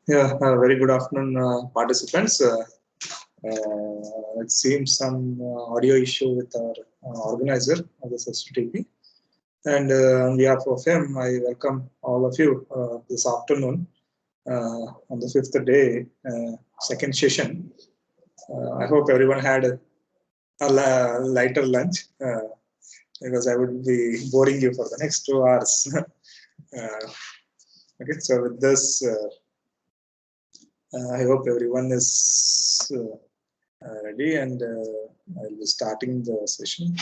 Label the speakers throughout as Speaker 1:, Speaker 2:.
Speaker 1: Yeah, very good afternoon, participants. It seems some audio issue with our organizer of this STP. And on behalf of him, I welcome all of you this afternoon on the fifth day, second session. I hope everyone had a lighter lunch because I would be boring you for the next 2 hours. Okay, so with this, I hope everyone is ready, and I'll be starting the session.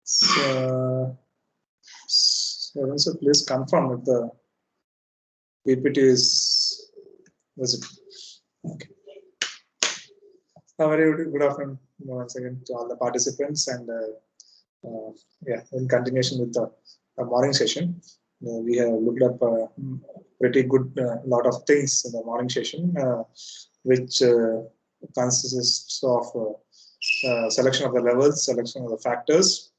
Speaker 1: So, please confirm if the PPT is visible. Okay. Very good afternoon once again to all the participants, and yeah, in continuation with the morning session, we have looked up pretty good lot of things in the morning session, which consists of selection of the levels, selection of the factors,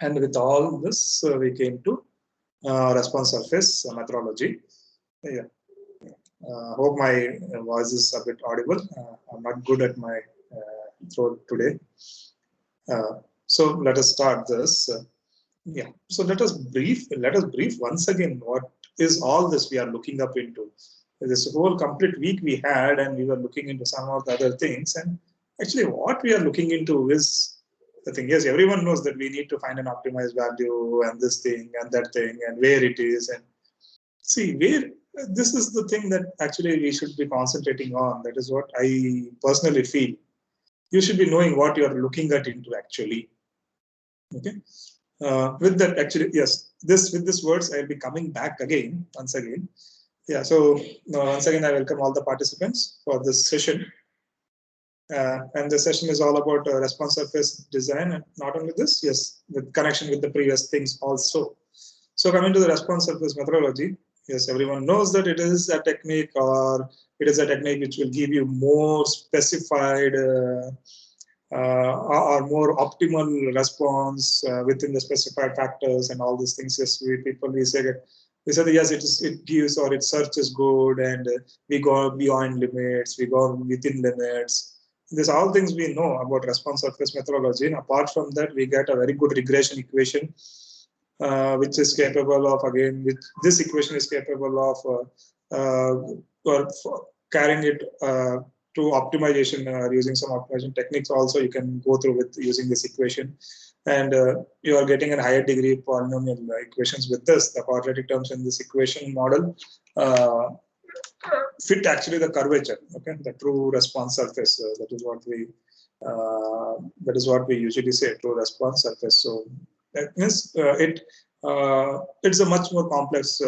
Speaker 1: and with all this, we came to response surface methodology. Yeah. Hope my voice is a bit audible. I'm not good at my throat today. So let us start this. Yeah. So let us brief once again what is all this we are looking up into. This whole complete week we had, and we were looking into some of the other things. And actually, what we are looking into is the thing. Yes, everyone knows that we need to find an optimized value and this thing and that thing and where it is. And see, where this is the thing that actually we should be concentrating on. That is what I personally feel. You should be knowing what you are looking at into actually. Okay. With that, actually, yes, this with these words, I'll be coming back again, once again. Yeah, so once again, I welcome all the participants for this session. And the session is all about response surface design. And not only this, yes, with connection with the previous things also. So coming to the response surface methodology, yes, everyone knows that it is a technique, or it is a technique which will give you more specified or more optimal response within the specified factors and all these things. Yes, we say that yes, it gives, or its search is good, and we go beyond limits, we go within limits. These all things we know about response surface methodology. And apart from that, we get a very good regression equation, which is capable of, again, which this equation is capable of carrying it to optimization using some optimization techniques. Also, you can go through with using this equation, and you are getting a higher degree of polynomial equations with this. The quadratic terms in this equation model fit actually the curvature, okay, the true response surface. That is what we usually say, true response surface. So that means it's a much more complex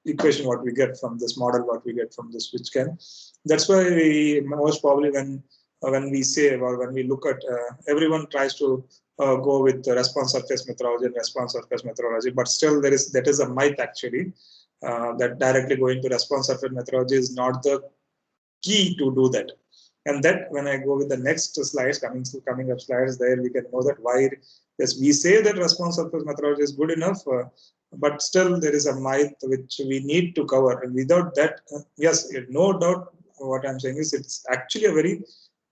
Speaker 1: equation what we get from this model, what we get from this, which can. That's why we most probably when we say, or when we look at, everyone tries to go with the response surface methodology and response surface methodology, but still that is a myth actually. That directly going to response surface methodology is not the key to do that. And that, when I go with the next slides, coming up slides, there we can know that why. Yes, we say that response surface methodology is good enough, but still there is a myth which we need to cover. And without that, yes, no doubt, what I'm saying is it's actually a very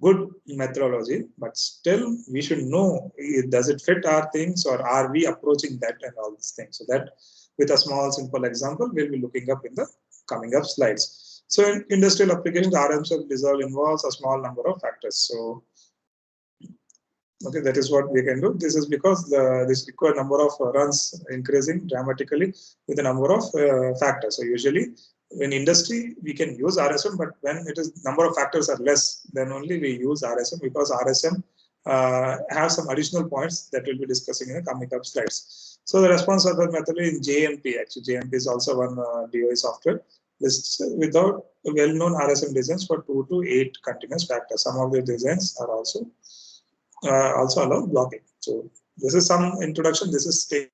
Speaker 1: good methodology, but still we should know, does it fit our things, or are we approaching that and all these things. So that, with a small simple example, we'll be looking up in the coming up slides. So in industrial applications, the RMSL dissolve involves a small number of factors. So okay, that is what we can do. This is because this required number of runs increasing dramatically with the number of factors. So usually in industry, we can use RSM, but when it is number of factors are less, then only we use RSM, because RSM has some additional points that we'll be discussing in the coming up slides. So the response surface method in JMP, actually JMP is also one DOE software. This without well-known RSM designs for 2 to 8 continuous factors. Some of the designs are also allow blocking. So this is some introduction. This is state.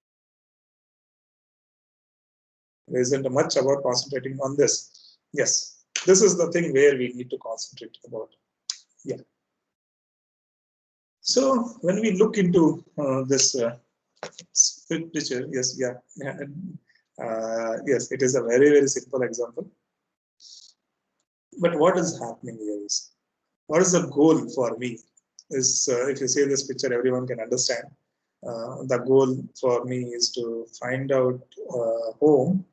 Speaker 1: There isn't much about concentrating on this. Yes, this is the thing where we need to concentrate about. Yeah. So when we look into this split picture, yes, yes, it is a very, very simple example. But what is happening here is, what is the goal for me is, if you see this picture, everyone can understand. The goal for me is to find out home,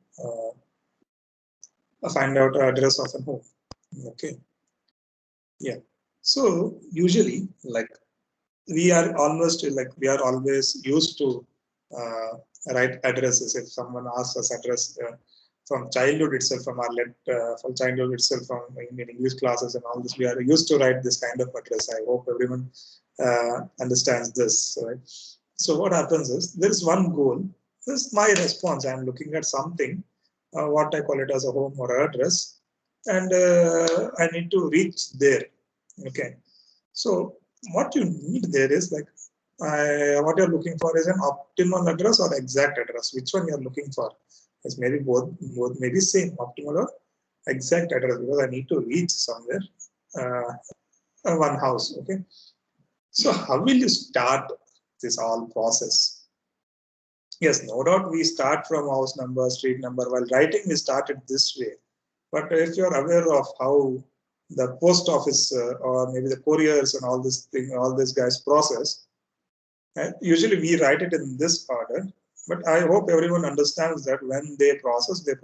Speaker 1: find out address of a home. Okay, yeah. So usually, like, we are always used to uh, write addresses. If someone asks us address from childhood itself, from childhood itself, from in English classes and all this, we are used to write this kind of address. I hope everyone understands this, right? So what happens is, there is one goal. This is my response. I am looking at something, what I call it as a home or address, and I need to reach there. Okay, so what you need there is, like, what you're looking for is an optimal address or exact address. Which one you're looking for? It's maybe both maybe same, optimal or exact address, because I need to reach somewhere, one house. Okay, so how will you start this all process? Yes, no doubt we start from house number, street number. While writing, we started this way. But if you're aware of how the post office or maybe the couriers and all this thing, all this guys process, usually we write it in this order. But I hope everyone understands that when they process it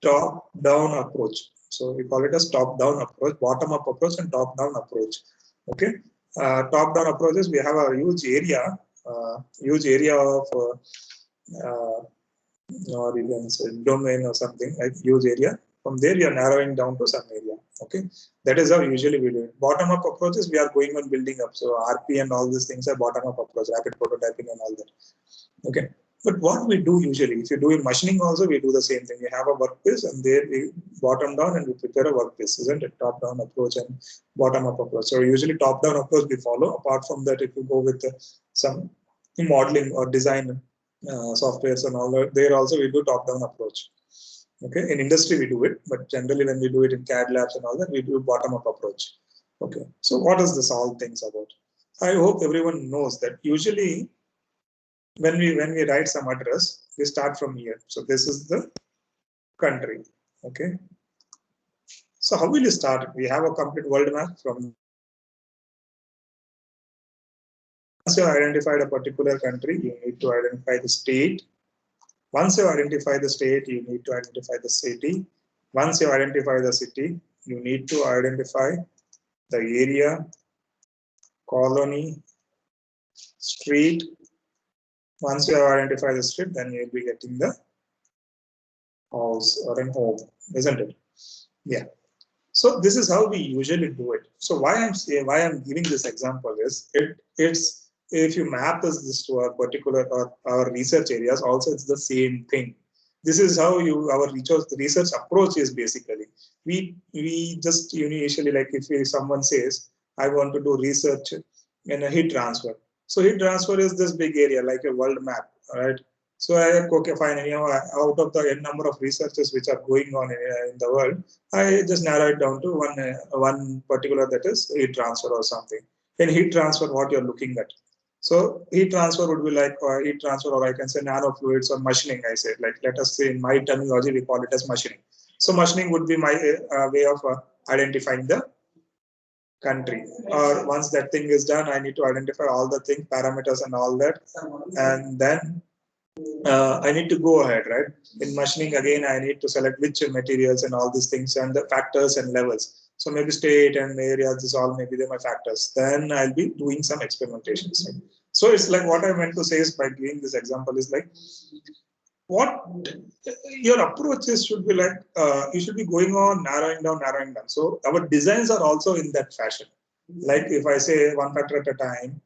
Speaker 1: top-down approach. So we call it as top-down approach, bottom-up approach, and top-down approach. Okay, top-down approaches, we have a huge area of or you can say domain or something, like huge area. From there, you are narrowing down to some area. Okay, that is how usually we do it. Bottom up approaches, we are going on building up. So RP and all these things are bottom up approach, rapid prototyping and all that. Okay, but what we do usually, if you do in machining also, we do the same thing. We have a workpiece and there we bottom down and we prepare a workpiece, isn't it? Top down approach and bottom up approach. So usually top down approach we follow. Apart from that, if you go with some modeling or design softwares and all that, there also we do top down approach. Okay, in industry we do it, but generally when we do it in CAD labs and all that, we do bottom up approach. Okay, so what is this all things about? I hope everyone knows that usually when we write some address, we start from here. So this is the country. Okay, so how will you start? We have a complete world map. From once you identified a particular country, you need to identify the state. Once you identify the state, you need to identify the city. Once you identify the city, you need to identify the area, colony, street. Once you have identified the street, then you'll be getting the house or an home, isn't it? Yeah. So this is how we usually do it. So why I'm giving this example is, it's if you map this to a particular or our research areas, also it's the same thing. This is how our research approach is basically. We just initially, like, if someone says I want to do research in a heat transfer. So heat transfer is this big area like a world map, right? So okay, fine. Out of the n number of researches which are going on in the world, I just narrow it down to one particular, that is heat transfer or something. In heat transfer, what you're looking at. So heat transfer would be like heat transfer, or I can say nanofluids or machining. I say, like, let us say in my terminology we call it as machining. So machining would be my way of identifying the country. Or once that thing is done, I need to identify all the things, parameters and all that, and then I need to go ahead, right? In machining, again, I need to select which materials and all these things and the factors and levels. So maybe state and area, this all maybe they're my factors. Then I'll be doing some experimentations. Right? So it's like, what I meant to say is, by giving this example is like, what your approaches should be like, you should be going on narrowing down. So our designs are also in that fashion. Like if I say one factor at a time,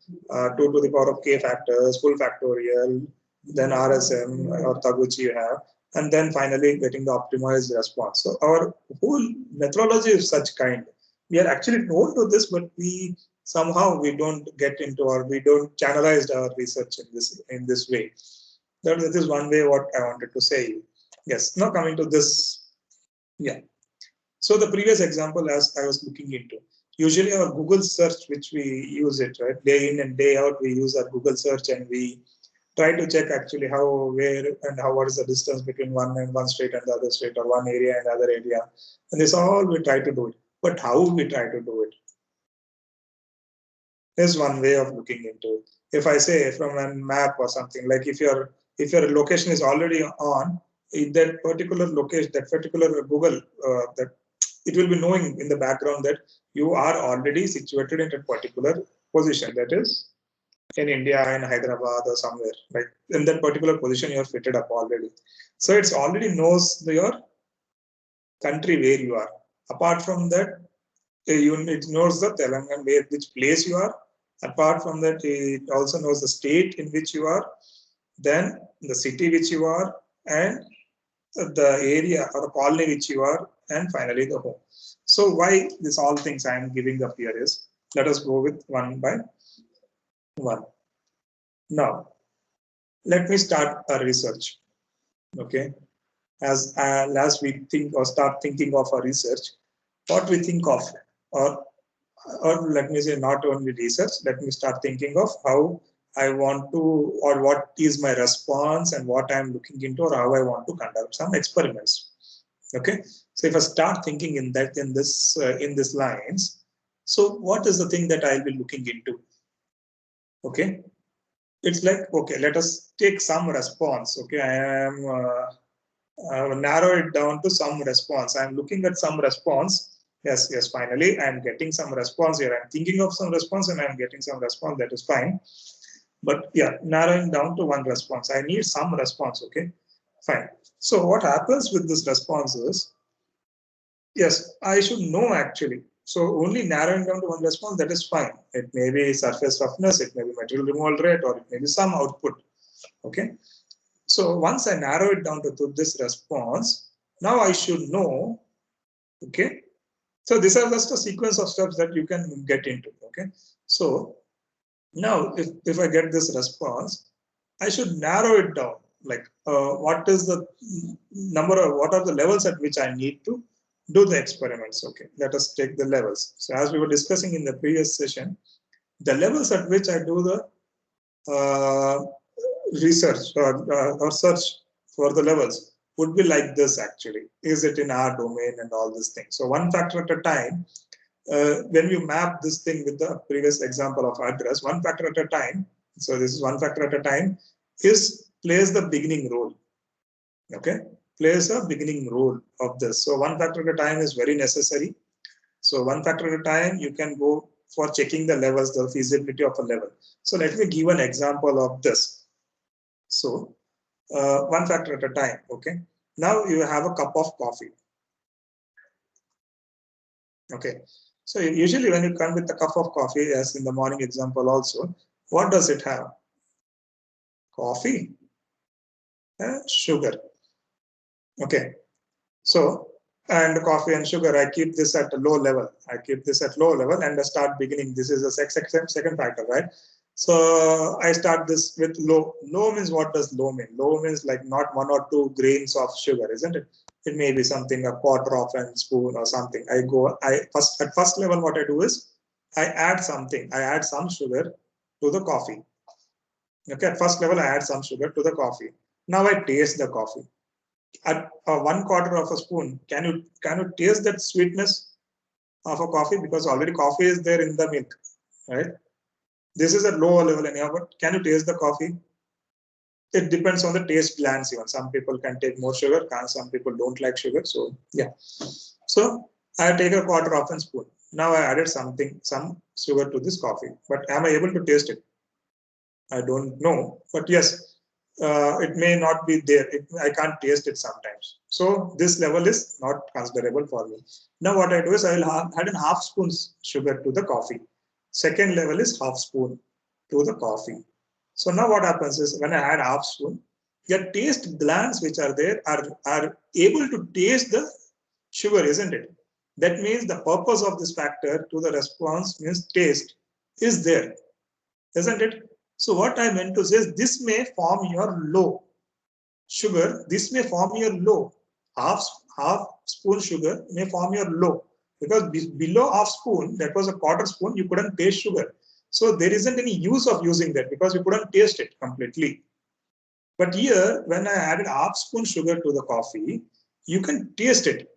Speaker 1: 2 to the power of k factors, full factorial, then RSM or Taguchi you have, and then finally getting the optimized response. So our whole methodology is such kind. We are actually known to this, but we don't get into, or we don't channelize our research in this way. That is one way what I wanted to say. Yes. Now coming to this, yeah. So the previous example, as I was looking into, usually our Google search, which we use it, right, day in and day out, we use our Google search and we try to check actually how, where, and how, what is the distance between one state and the other state, or one area and the other area. And this all we try to do it. But how we try to do it is one way of looking into it. If I say from a map or something, like if your location is already on, in that particular location, that particular Google, that it will be knowing in the background that you are already situated in a particular position, that is in India, in Hyderabad or somewhere, like in that particular position you are fitted up already. So it's already knows your country where you are. Apart from that, it knows the Telangana, which place you are. Apart from that, it also knows the state in which you are, then the city which you are, and the area or the colony which you are, and finally the home. So why this all things I am giving up here is, let us go with one by one. Now, let me start a research. Okay, as we think or start thinking of a research, what we think of, or let me say not only research, let me start thinking of how I want to, or what is my response and what I'm looking into, or how I want to conduct some experiments. Okay, so if I start thinking in this lines, so what is the thing that I'll be looking into? Okay, it's like, okay, let us take some response. Okay, I am narrow it down to some response. I'm looking at some response. Yes, finally, I'm getting some response here. I'm thinking of some response and I'm getting some response. That is fine. But yeah, narrowing down to one response. I need some response. Okay, fine. So what happens with this response is, yes, I should know actually. So only narrowing down to one response, that is fine. It may be surface roughness, it may be material removal rate, or it may be some output. Okay. So once I narrow it down to this response, now I should know, okay. So these are just a sequence of steps that you can get into, okay. So now if I get this response, I should narrow it down, like what is the number of, what are the levels at which I need to do the experiments, okay. Let us take the levels. So as we were discussing in the previous session, the levels at which I do the research or search for the levels would be like this actually. Is it in our domain and all these things? So one factor at a time, when you map this thing with the previous example of address, one factor at a time, so this is one factor at a time, plays the beginning role. Okay, plays a beginning role of this. So one factor at a time is very necessary. So one factor at a time, you can go for checking the levels, the feasibility of a level. So let me give an example of this. So one factor at a time, okay. Now you have a cup of coffee. Okay, so usually when you come with a cup of coffee, as in the morning example also, what does it have? Coffee, sugar. Okay, so and coffee and sugar, I keep this at a low level. I keep this at low level and I start beginning. This is the second factor, right? So I start this with low. Low means, what does low mean? Low means like not 1 or 2 grains of sugar, isn't it? It may be something a quarter of a spoon or something. At first level, what I do is I add something. I add some sugar to the coffee. Okay, at first level, I add some sugar to the coffee. Now I taste the coffee. At 1/4 of a spoon, can you taste that sweetness of a coffee? Because already coffee is there in the milk, right? This is at lower level anyhow, but can you taste the coffee? It depends on the taste glands even. Some people can take more sugar, some people don't like sugar. So yeah. So I take a quarter of a spoon. Now I added some sugar to this coffee, but am I able to taste it? I don't know, but yes, it may not be there. I can't taste it sometimes. So this level is not considerable for me. Now what I do is I will add in half spoon sugar to the coffee. Second level is half spoon to the coffee. So now what happens is when I add half spoon, your taste glands which are there are able to taste the sugar, isn't it? That means the purpose of this factor to the response means taste is there, isn't it? So what I meant to say is this may form your low sugar. This may form your low. Half half spoon sugar may form your low, because below half spoon, that was a quarter spoon, you couldn't taste sugar. So there isn't any use of using that because you couldn't taste it completely. But here, when I added half spoon sugar to the coffee, you can taste it.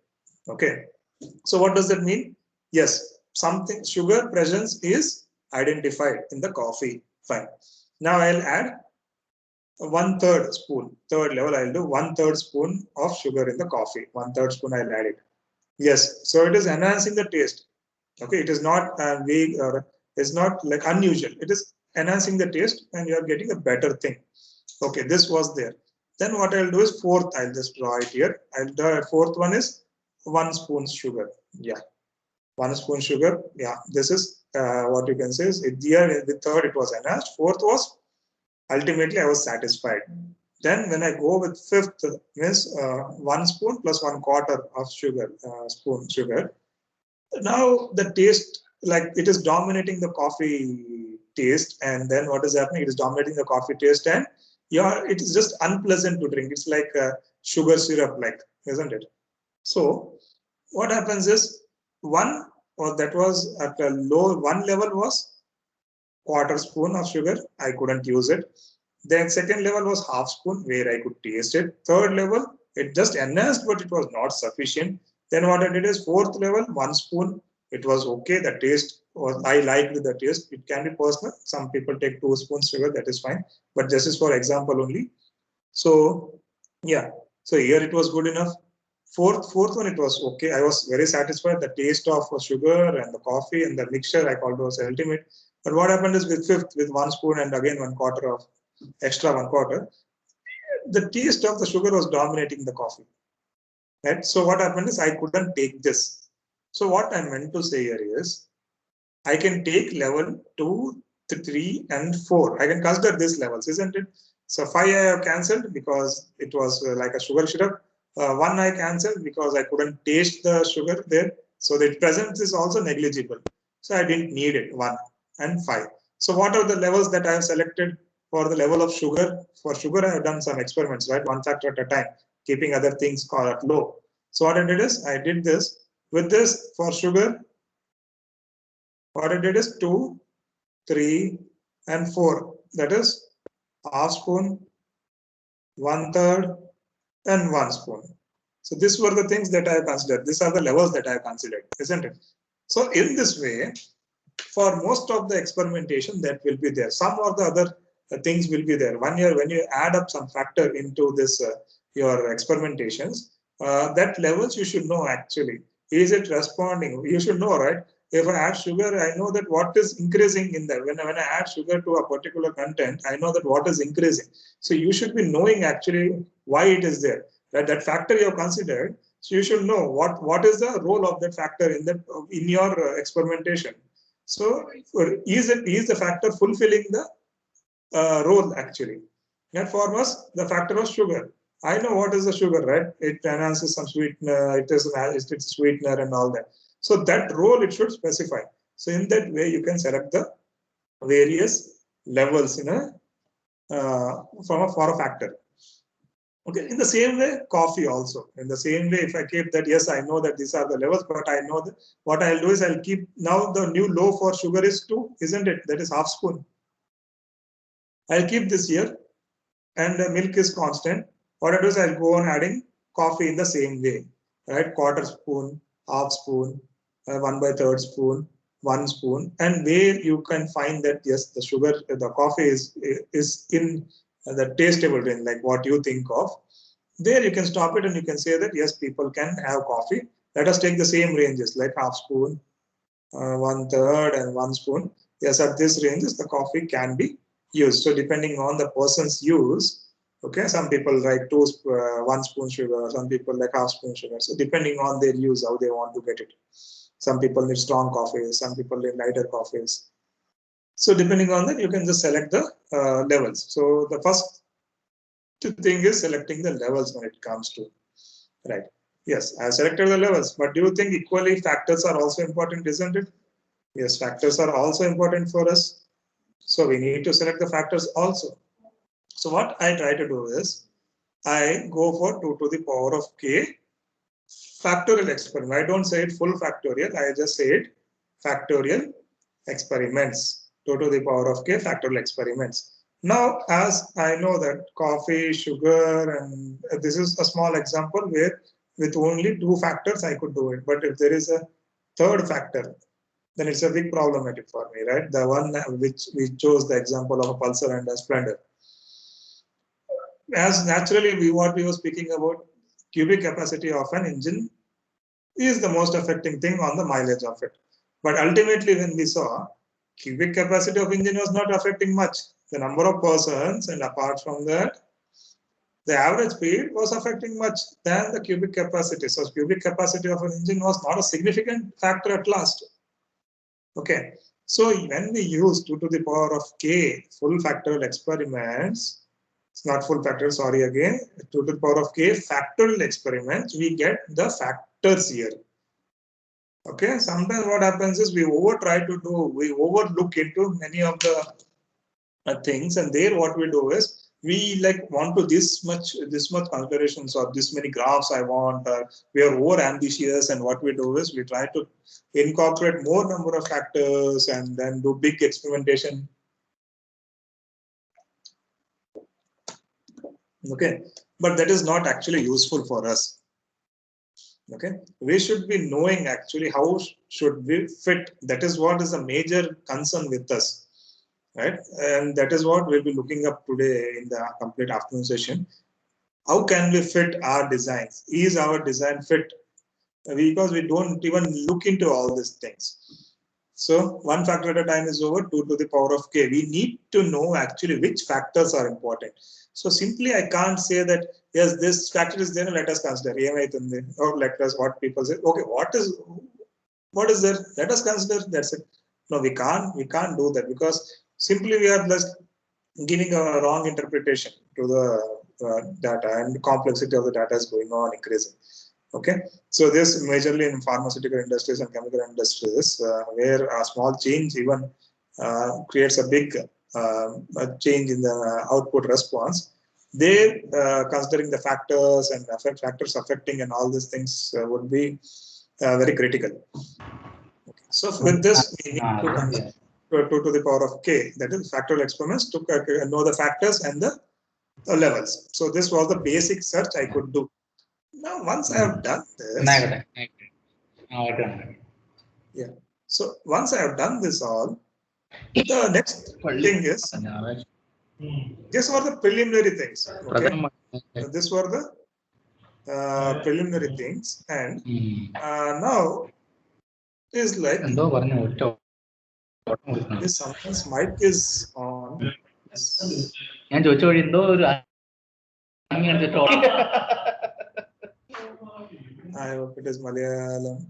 Speaker 1: Okay. So what does that mean? Yes, something sugar presence is identified in the coffee. Fine. Now I'll add 1/3 spoon. Third level, I'll do 1/3 spoon of sugar in the coffee. 1/3 spoon I'll add it. Yes. So it is enhancing the taste. Okay. It is not vague or it's not like unusual. It is enhancing the taste and you are getting a better thing. Okay, this was there. Then what I'll do is fourth, I'll just draw it here. The fourth one is 1 spoon sugar. Yeah, 1 spoon sugar. Yeah, this is what you can say is here the third it was enhanced. Fourth was ultimately I was satisfied. Then when I go with fifth means 1 spoon plus 1/4 of sugar, spoon sugar. Now the taste, like it is dominating the coffee taste, and then what is happening? It is dominating the coffee taste, and it is just unpleasant to drink. It's like sugar syrup, like, isn't it? So what happens is one, or that was at a low one level was quarter spoon of sugar. I couldn't use it. Then second level was half spoon where I could taste it. Third level, it just enhanced, but it was not sufficient. Then what I did is fourth level, 1 spoon. It was okay. The taste was, I liked the taste. It can be personal. Some people take 2 spoons sugar. That is fine. But this is for example only. So yeah. So here it was good enough. Fourth one, it was okay. I was very satisfied. The taste of sugar and the coffee and the mixture I called was ultimate. But what happened is with fifth, with 1 spoon and again 1/4 of extra 1/4, the taste of the sugar was dominating the coffee. Right? So what happened is I couldn't take this. So what I meant to say here is I can take level 2, 3, and 4. I can consider these levels, isn't it? So 5 I have cancelled because it was like a sugar syrup. 1 I cancelled because I couldn't taste the sugar there. So the presence is also negligible. So I didn't need it, 1 and 5. So what are the levels that I have selected for the level of sugar? For sugar, I have done some experiments, right? 1 factor at a time, keeping other things at low. So what I did is I did this. With this, for sugar, what I did is 2, 3, and 4. That is half spoon, 1/3, and 1 spoon. So these were the things that I considered. These are the levels that I considered, isn't it? So in this way, for most of the experimentation, that will be there. Some of the other things will be there. When you add up some factor into this your experimentations, that levels you should know actually. Is it responding? You should know, right? If I add sugar, I know that what is increasing in there. When I add sugar to a particular content, I know that what is increasing. So you should be knowing actually why it is there. That factor you have considered. So you should know what is the role of that factor in your experimentation. So is the factor fulfilling the role actually? And for us, the factor was sugar. I know what is the sugar, right? It enhances some sweetener, it's a sweetener and all that. So that role it should specify. So in that way, you can select the various levels in for a factor. Okay, in the same way, coffee also. In the same way, if I keep that, yes, I know that these are the levels, but I know that what I'll do is I'll keep, now the new low for sugar is 2, isn't it? That is half spoon. I'll keep this here, and the milk is constant. What I do is I'll go on adding coffee in the same way, right? Quarter spoon, half spoon, 1/3 spoon, 1 spoon, and where you can find that yes, the sugar, the coffee is in the tasteable range, like what you think of. There you can stop it and you can say that yes, people can have coffee. Let us take the same ranges, like half spoon, 1/3, and 1 spoon. Yes, at this ranges, the coffee can be used. So depending on the person's use, okay, some people like 1 spoon sugar, some people like half spoon sugar. So depending on their use, how they want to get it. Some people need strong coffees, some people need lighter coffees. So depending on that, you can just select the levels. So the first thing is selecting the levels when it comes to, right? Yes, I have selected the levels, but do you think equally factors are also important, isn't it? Yes, factors are also important for us. So we need to select the factors also. So what I try to do is I go for 2 to the power of k factorial experiment. I don't say it full factorial, I just say it factorial experiments, 2 to the power of k factorial experiments. Now, as I know that coffee, sugar, and this is a small example where with only 2 factors I could do it. But if there is a third factor, then it's a big problematic for me, right? The one which we chose the example of a Pulsar and a Splendor. As naturally, what we were speaking about, cubic capacity of an engine is the most affecting thing on the mileage of it. But ultimately, when we saw cubic capacity of engine was not affecting much, the number of persons, and apart from that, the average speed was affecting much than the cubic capacity. So cubic capacity of an engine was not a significant factor at last. Okay. So when we use 2 to the power of k full factorial experiments, it's not full factorial, sorry again, 2 to the power of k factorial experiments, we get the factors here. Okay, sometimes what happens is we overlook into many of the things, and there what we do is we like want to this much considerations or this many graphs I want, we are over ambitious, and what we do is we try to incorporate more number of factors and then do big experimentation. Okay, but that is not actually useful for us. Okay, we should be knowing actually how should we fit. That is what is a major concern with us, right? And that is what we'll be looking up today in the complete afternoon session. How can we fit our designs? Is our design fit? Because we don't even look into all these things. So 1 factor at a time is over, 2 to the power of k. We need to know actually which factors are important. So simply I can't say that, yes, this factor is there, let us consider, or let us, what people say, okay, what is there? Let us consider, that's it. No, we can't do that, because simply we are just giving a wrong interpretation to the data, and the complexity of the data is going on increasing. Okay, so this majorly in pharmaceutical industries and chemical industries, where a small change even creates a big change in the output response. They considering the factors and factors affecting and all these things would be very critical. Okay. So with this, we need to consider 2 to the power of k, that is factorial experiments, to know the factors and the levels. So this was the basic search I could do. Now, once I have done this, yeah. So once I have done this all, the next thing is, these were the preliminary things. Okay, so these were the preliminary things, and now is like this. Someone's mic is on. I hope it is Malayalam.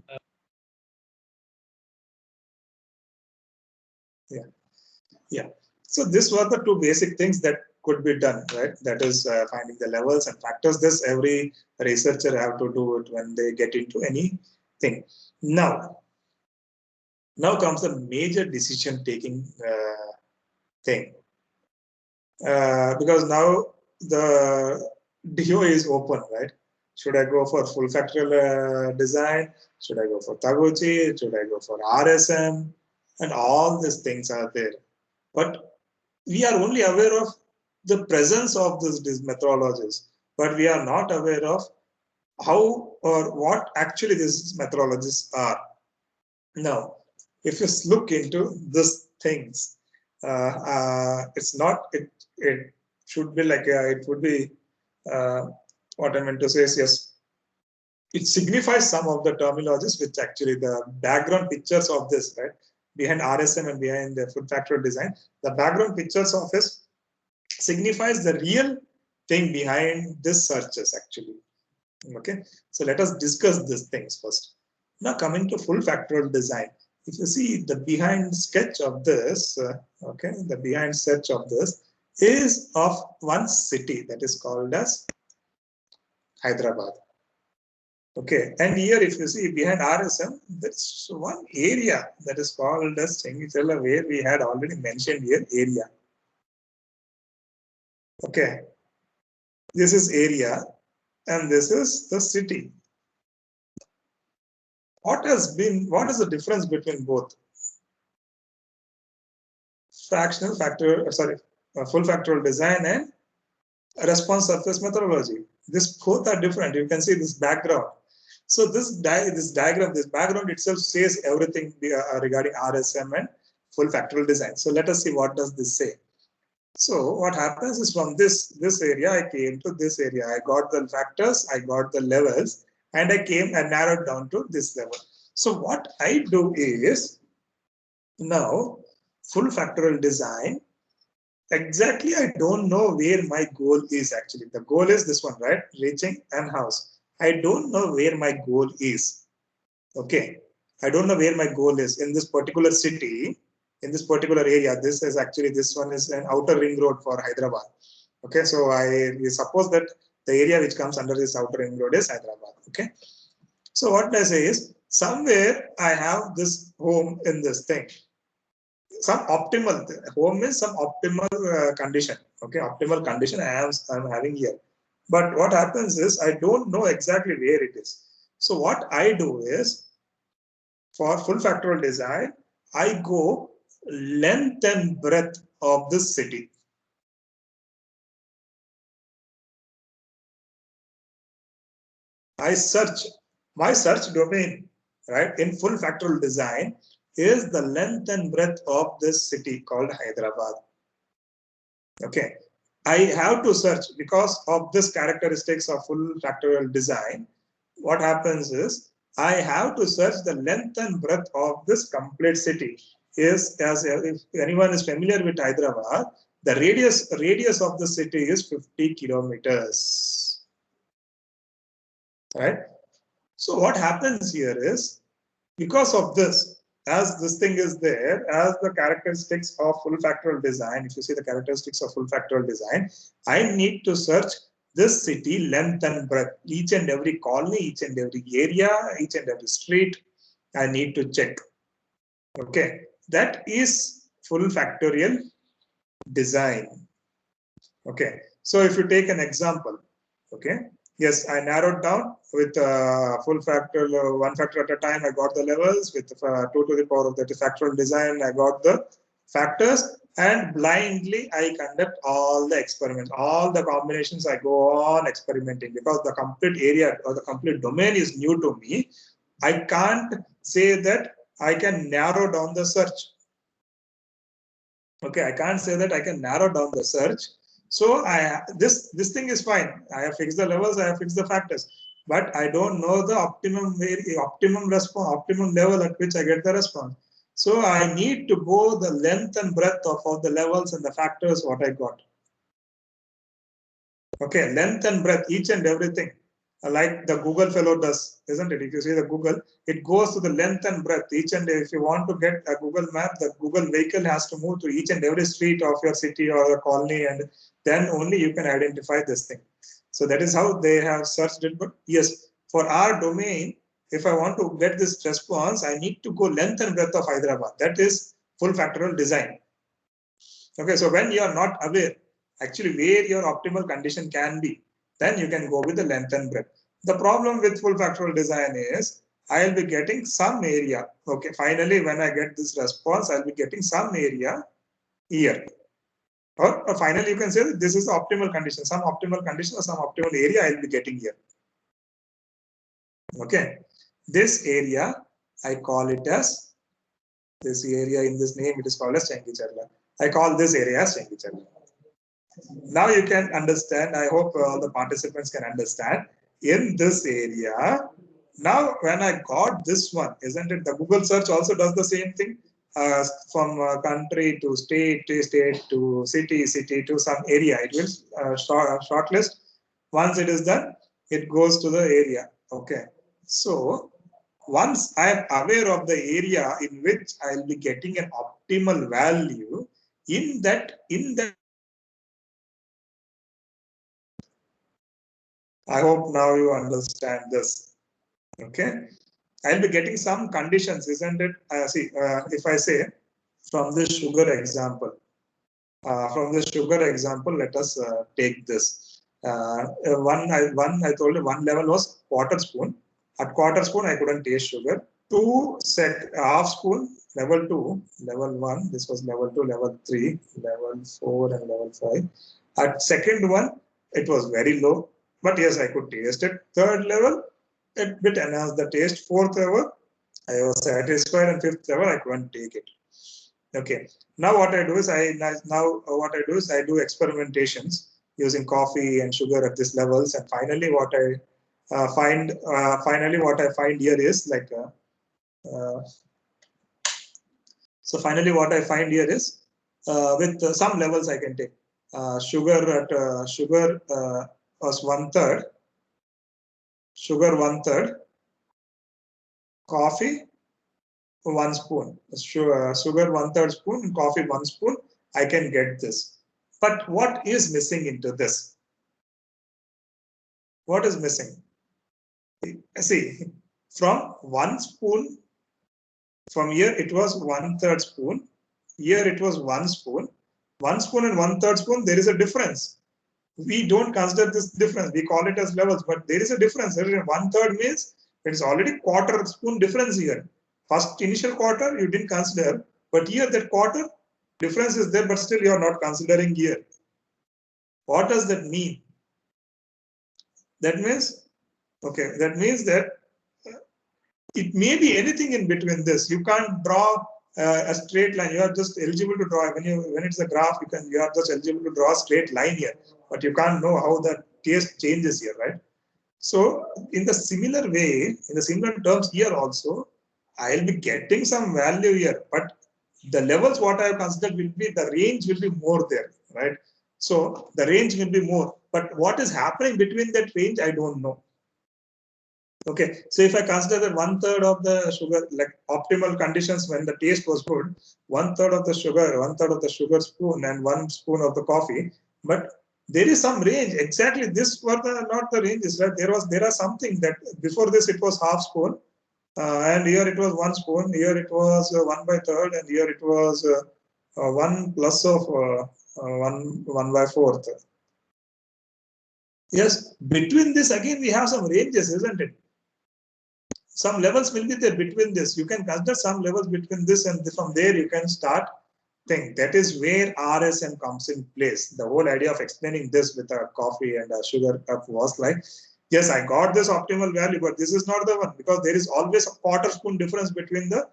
Speaker 1: Yeah. So these were the 2 basic things that could be done, right? That is finding the levels and factors. This every researcher have to do it when they get into anything. Now comes the major decision taking thing, because now the DO is open, right? Should I go for full factorial design? Should I go for Taguchi? Should I go for RSM? And all these things are there. But we are only aware of the presence of these methodologies, but we are not aware of how or what actually these methodologies are. Now, if you look into these things, it's not, it should be like, it would be, what I meant to say is, yes, it signifies some of the terminologies which actually the background pictures of this, right? Behind RSM and behind the full factorial design, the background pictures of this signifies the real thing behind this searches actually. Okay, so let us discuss these things first. Now coming to full factorial design, if you see the behind sketch of this, okay, the behind sketch of this is of one city that is called as Hyderabad. Okay, and here if you see behind RSM, there's one area that is called as Chengichella, where we had already mentioned here area. Okay, this is area and this is the city. what is the difference between both? Full factorial design and response surface methodology. This both are different. You can see this background. So this background itself says everything regarding RSM and full factorial design. So let us see what does this say. So what happens is from this area, I came to this area. I got the factors, I got the levels, and I came and narrowed down to this level. So what I do is now full factorial design. Exactly, I don't know where my goal is actually. The goal is this one, right? Reaching and house. I don't know where my goal is. Okay. I don't know where my goal is in this particular city, in this particular area. This one is an outer ring road for Hyderabad. Okay. So we suppose that the area which comes under this outer ring road is Hyderabad. Okay. So what I say is somewhere I have this home in this thing. Some optimal home is some optimal condition. Okay, optimal condition I'm having here. But what happens is I don't know exactly where it is. So what I do is for full factorial design, I go length and breadth of this city. I search my search domain, right, in full factorial design is the length and breadth of this city called Hyderabad. Okay, I have to search because of this characteristics of full factorial design. What happens is I have to search the length and breadth of this complete city. Is as if anyone is familiar with Hyderabad, the radius of the city is 50 kilometers. Right? So what happens here is because of this, as this thing is there, as the characteristics of full factorial design, if you see the characteristics of full factorial design, I need to search this city length and breadth, each and every colony, each and every area, each and every street, I need to check. Okay, that is full factorial design. Okay, so if you take an example, okay, yes, I narrowed down with full factorial, one factor at a time. I got the levels with 2 to the power of that factorial design. I got the factors and blindly I conduct all the experiments, all the combinations. I go on experimenting because the complete area or the complete domain is new to me. I can't say that I can narrow down the search. Okay, I can't say that I can narrow down the search. So this thing is fine. I have fixed the levels, I have fixed the factors, but I don't know the optimum level at which I get the response. So I need to go the length and breadth of all the levels and the factors what I got. Okay, length and breadth, each and everything, like the Google fellow does, isn't it? If you see the Google, it goes to the length and breadth. Each and if you want to get a Google map, the Google vehicle has to move to each and every street of your city or the colony, and then only you can identify this thing. So that is how they have searched it. But yes, for our domain, if I want to get this response, I need to go length and breadth of Hyderabad. That is full factorial design. Okay, so when you are not aware actually where your optimal condition can be, then you can go with the length and breadth. The problem with full factorial design is I'll be getting some area. Okay, finally, when I get this response, I'll be getting some area here. Or finally, you can say that this is the optimal condition, some optimal condition or some optimal area I'll be getting here. Okay, this area, I call it as, this area in this name, it is called as Chengicherla. I call this area as Chengicherla. Now you can understand, I hope all the participants can understand, in this area, now when I got this one, isn't it, the Google search also does the same thing, from country to state to city to some area, it will shortlist. Once it is done, it goes to the area. Okay, so once I am aware of the area in which I will be getting an optimal value, in that I hope now you understand this. Okay, I'll be getting some conditions, isn't it? If I say from this sugar example, let us take this. I told you one level was quarter spoon. At quarter spoon, I couldn't taste sugar. 2 set half spoon, level 2, level 1, this was level 2, level 3, level 4 and level 5. At second one, it was very low, but yes, I could taste it. Third level, it bit enhanced the taste. Fourth level, I was satisfied, and fifth level, I couldn't take it. Okay. Now what I do is I do experimentations using coffee and sugar at these levels, and finally what I find here is like uh, so finally what I find here is with some levels I can take sugar was 1/3, sugar 1/3, coffee 1 spoon, sugar 1/3 spoon, coffee 1 spoon. I can get this. But what is missing into this? What is missing? See, from 1 spoon, from here it was 1/3 spoon. Here it was 1 spoon. 1 spoon and 1/3 spoon, there is a difference. We don't consider this difference. We call it as levels, but there is a difference. 1/3 means it's already quarter spoon difference here. First initial quarter you didn't consider, but here that quarter difference is there, but still you are not considering here. What does that mean? That means, okay, that means that it may be anything in between this. You can't draw a straight line. You are just eligible to draw when it's a graph. You are just eligible to draw a straight line here, but you can't know how the taste changes here, right? So in the similar way, in the similar terms here also, I'll be getting some value here, but the levels what I have considered will be the range will be more there, right? So the range will be more, but what is happening between that range, I don't know. Okay, so if I consider that 1/3 of the sugar, like optimal conditions when the taste was good, 1/3 of the sugar, 1/3 of the sugar spoon, and 1 spoon of the coffee, but there is some range. Exactly, this were not the ranges, right? There are something that before this it was half spoon, and here it was 1 spoon. Here it was 1/3, and here it was 1 plus of 1/4. Yes, between this again we have some ranges, isn't it? Some levels will be there between this. You can consider some levels between this, and from there you can start think. That is where RSM comes in place. The whole idea of explaining this with a coffee and a sugar cup was like, yes, I got this optimal value, but this is not the one, because there is always a quarter spoon difference between the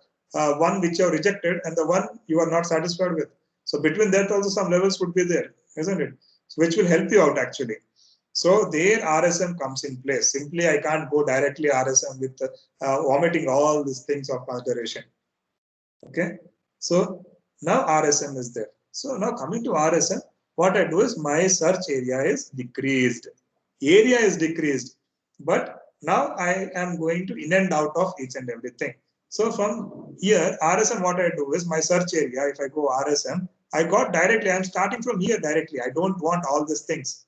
Speaker 1: one which you have rejected and the one you are not satisfied with. So between that also some levels would be there, isn't it? So which will help you out actually. So there RSM comes in place. Simply I can't go directly RSM with omitting all these things of consideration. Okay. So now RSM is there. So now coming to RSM, what I do is my search area is decreased. Area is decreased. But now I am going to in and out of each and everything. So from here, RSM, what I do is my search area, if I go RSM, I got directly, I'm starting from here directly. I don't want all these things.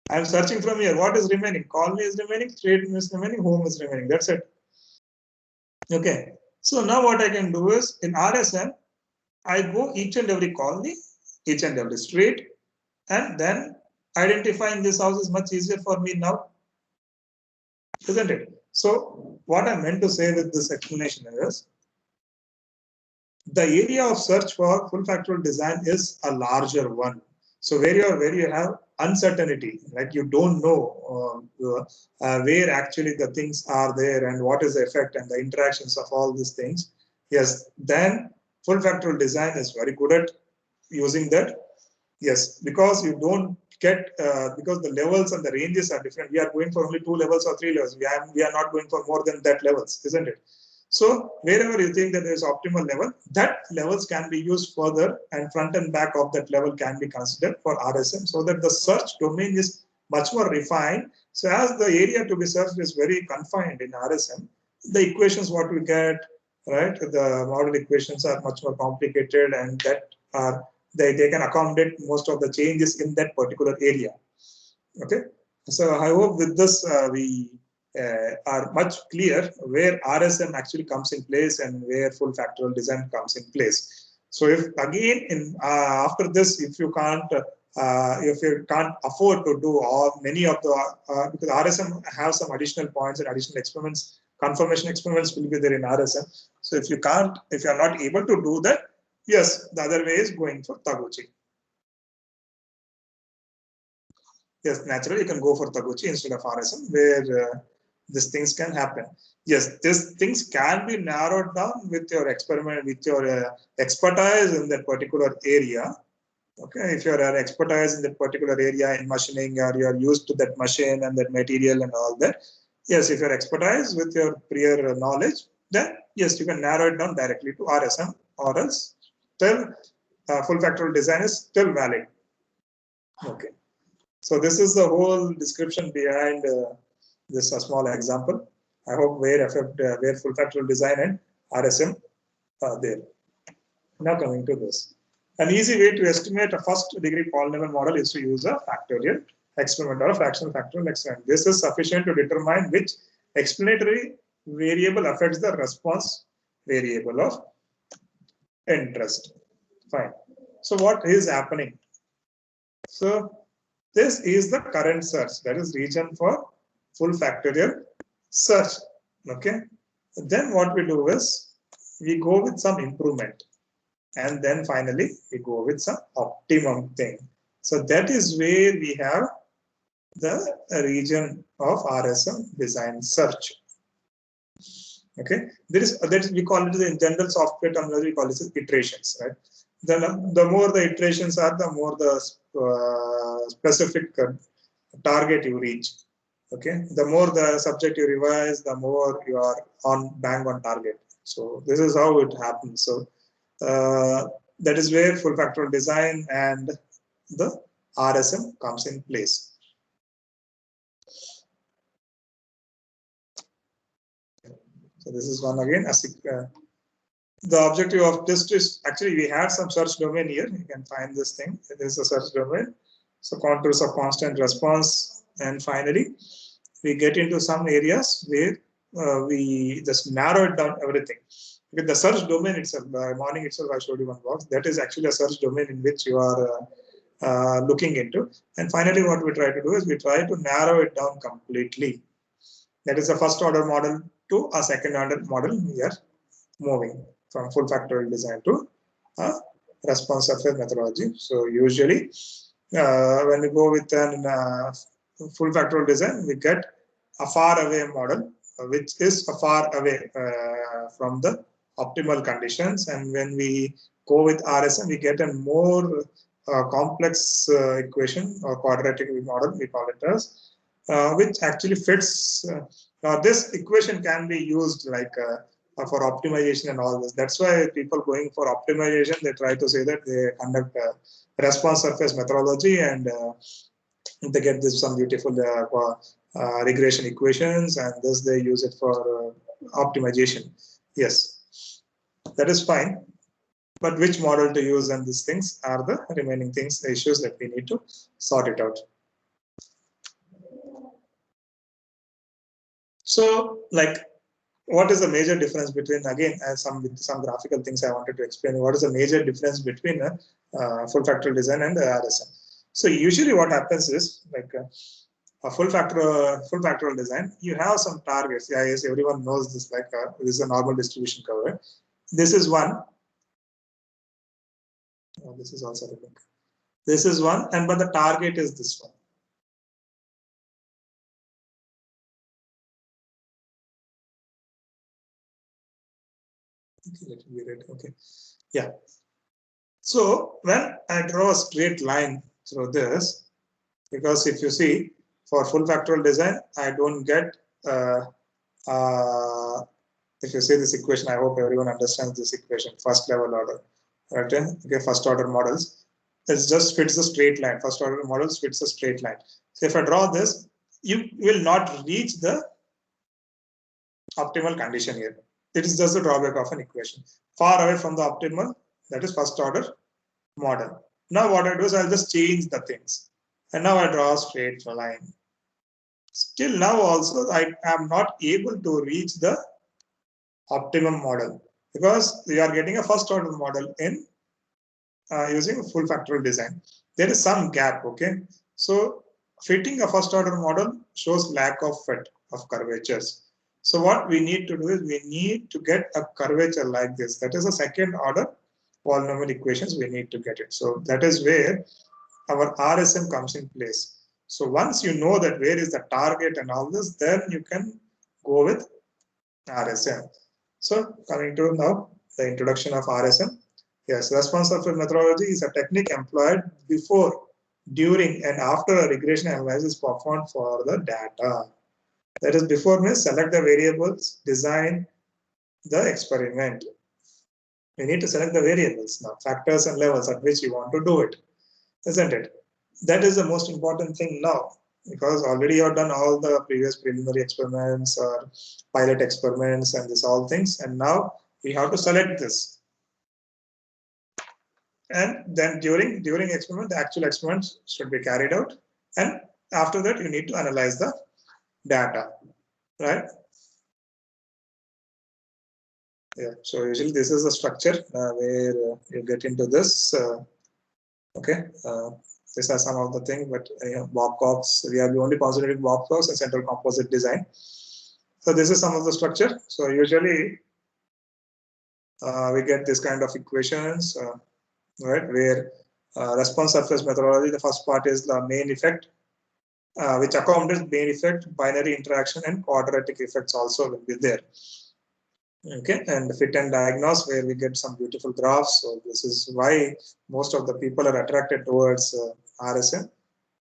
Speaker 1: I'm searching from here. What is remaining? Colony is remaining, street is remaining, home is remaining. That's it. Okay. So now what I can do is in RSM, I go each and every colony, each and every street, and then identifying this house is much easier for me now, isn't it? So what I meant to say with this explanation is the area of search for full factorial design is a larger one. So where you have uncertainty, like you don't know where actually the things are there and what is the effect and the interactions of all these things. Yes, then full factorial design is very good at using that. Yes, because you don't get because the levels and the ranges are different. We are going for only 2 levels or 3 levels. We are not going for more than that levels, isn't it? So wherever you think that there is optimal level, that levels can be used further, and front and back of that level can be considered for RSM, so that the search domain is much more refined. So as the area to be searched is very confined in RSM, the equations what we get, right, the model equations are much more complicated, and that are they can accommodate most of the changes in that particular area. Okay, so I hope with this we are much clear where RSM actually comes in place and where full factorial design comes in place. So if again in after this, if you can't afford to do all many of the because RSM have some additional points and additional experiments Confirmation experiments will be there in RSM. So if you are not able to do that, yes, the other way is going for Taguchi. Yes, naturally you can go for Taguchi instead of RSM, where these things can happen. Yes, these things can be narrowed down with your experiment, with your expertise in that particular area. Okay, if you're an expertise in that particular area in machining, or you're used to that machine and that material and all that, yes, if you're expertise with your prior knowledge, then yes, you can narrow it down directly to RSM, or else still full factorial design is still valid. Okay, so this is the whole description behind this small example. I hope where full factorial design and RSM are there. Now coming to this. An easy way to estimate a first degree polynomial model is to use a factorial experiment or a fractional factorial experiment. This is sufficient to determine which explanatory variable affects the response variable of interest. Fine. So what is happening? So this is the current search, that is region for full factorial search. Okay. Then what we do is we go with some improvement. And then finally, we go with some optimum thing. So that is where we have the region of RSM design search. Okay, that we call it in general software terminology, we call it iterations, right? The more the iterations are, the more the specific target you reach. Okay, the more the subject you revise, the more you are bang on target. So this is how it happens. So that is where full factorial design and the RSM comes in place. So this is one again. The objective of this is actually we had some search domain here. You can find this thing. It is a search domain. So contours of constant response, and finally we get into some areas where we just narrow it down everything. With the search domain itself, by morning itself, I showed you one box. That is actually a search domain in which you are looking into. And finally, what we try to do is we try to narrow it down completely. That is a first order model to a second order model. We are moving from full factorial design to a response surface methodology. So usually, when we go with a full factorial design, we get a far away model, which is a far away from the optimal conditions. And when we go with RSM, we get a more complex equation or quadratic model, we call it as, which actually fits. This equation can be used like for optimization and all this. That's why people going for optimization, they try to say that they conduct a response surface methodology, and they get this some beautiful regression equations, and thus they use it for optimization. Yes, that is fine. But which model to use and these things are the remaining things, the issues that we need to sort it out. So, like, what is the major difference between, again, some graphical things I wanted to explain. What is the major difference between full factorial design and RSM? So usually what happens is, like a full factorial design, you have some targets. Yeah, yes, everyone knows this, like this is a normal distribution curve. This is one. Oh, this is also the link. This is one, and but the target is this one. Okay, let me read. Okay, yeah. So when I draw a straight line through this, because if you see for full factorial design, I don't get. If you see this equation, I hope everyone understands this equation. First level order, right? Okay, first order models. It just fits a straight line. First order models fits a straight line. So if I draw this, you will not reach the optimal condition here. It is just a drawback of an equation. Far away from the optimal, that is first order model. Now what I do is I'll just change the things. And now I draw a straight line. Still now also I am not able to reach the optimum model because we are getting a first order model in using full factorial design. There is some gap, okay? So fitting a first order model shows lack of fit of curvatures. So what we need to do is we need to get a curvature like this. That is a second order polynomial equations. We need to get it. So that is where our RSM comes in place. So once you know that where is the target and all this, then you can go with RSM. So coming to now the introduction of RSM. Yes, response surface methodology is a technique employed before, during, and after a regression analysis performed for the data. That is, before means select the variables, design the experiment. You need to select the variables now, factors and levels at which you want to do it, isn't it? That is the most important thing now, because already you have done all the previous preliminary experiments or pilot experiments and this all things, and now we have to select this. And then during experiment, the actual experiments should be carried out, and after that you need to analyze the data, right? Yeah, so usually this is the structure where you get into this. Okay, these are some of the things, but Bob-Cox, we are only considering Bob-Cox and central composite design. So this is some of the structure. So usually we get this kind of equations, right, where response surface methodology, the first part is the main effect, which accommodates main effect, binary interaction, and quadratic effects also will be there. Okay, and fit and diagnose, where we get some beautiful graphs. So this is why most of the people are attracted towards RSM,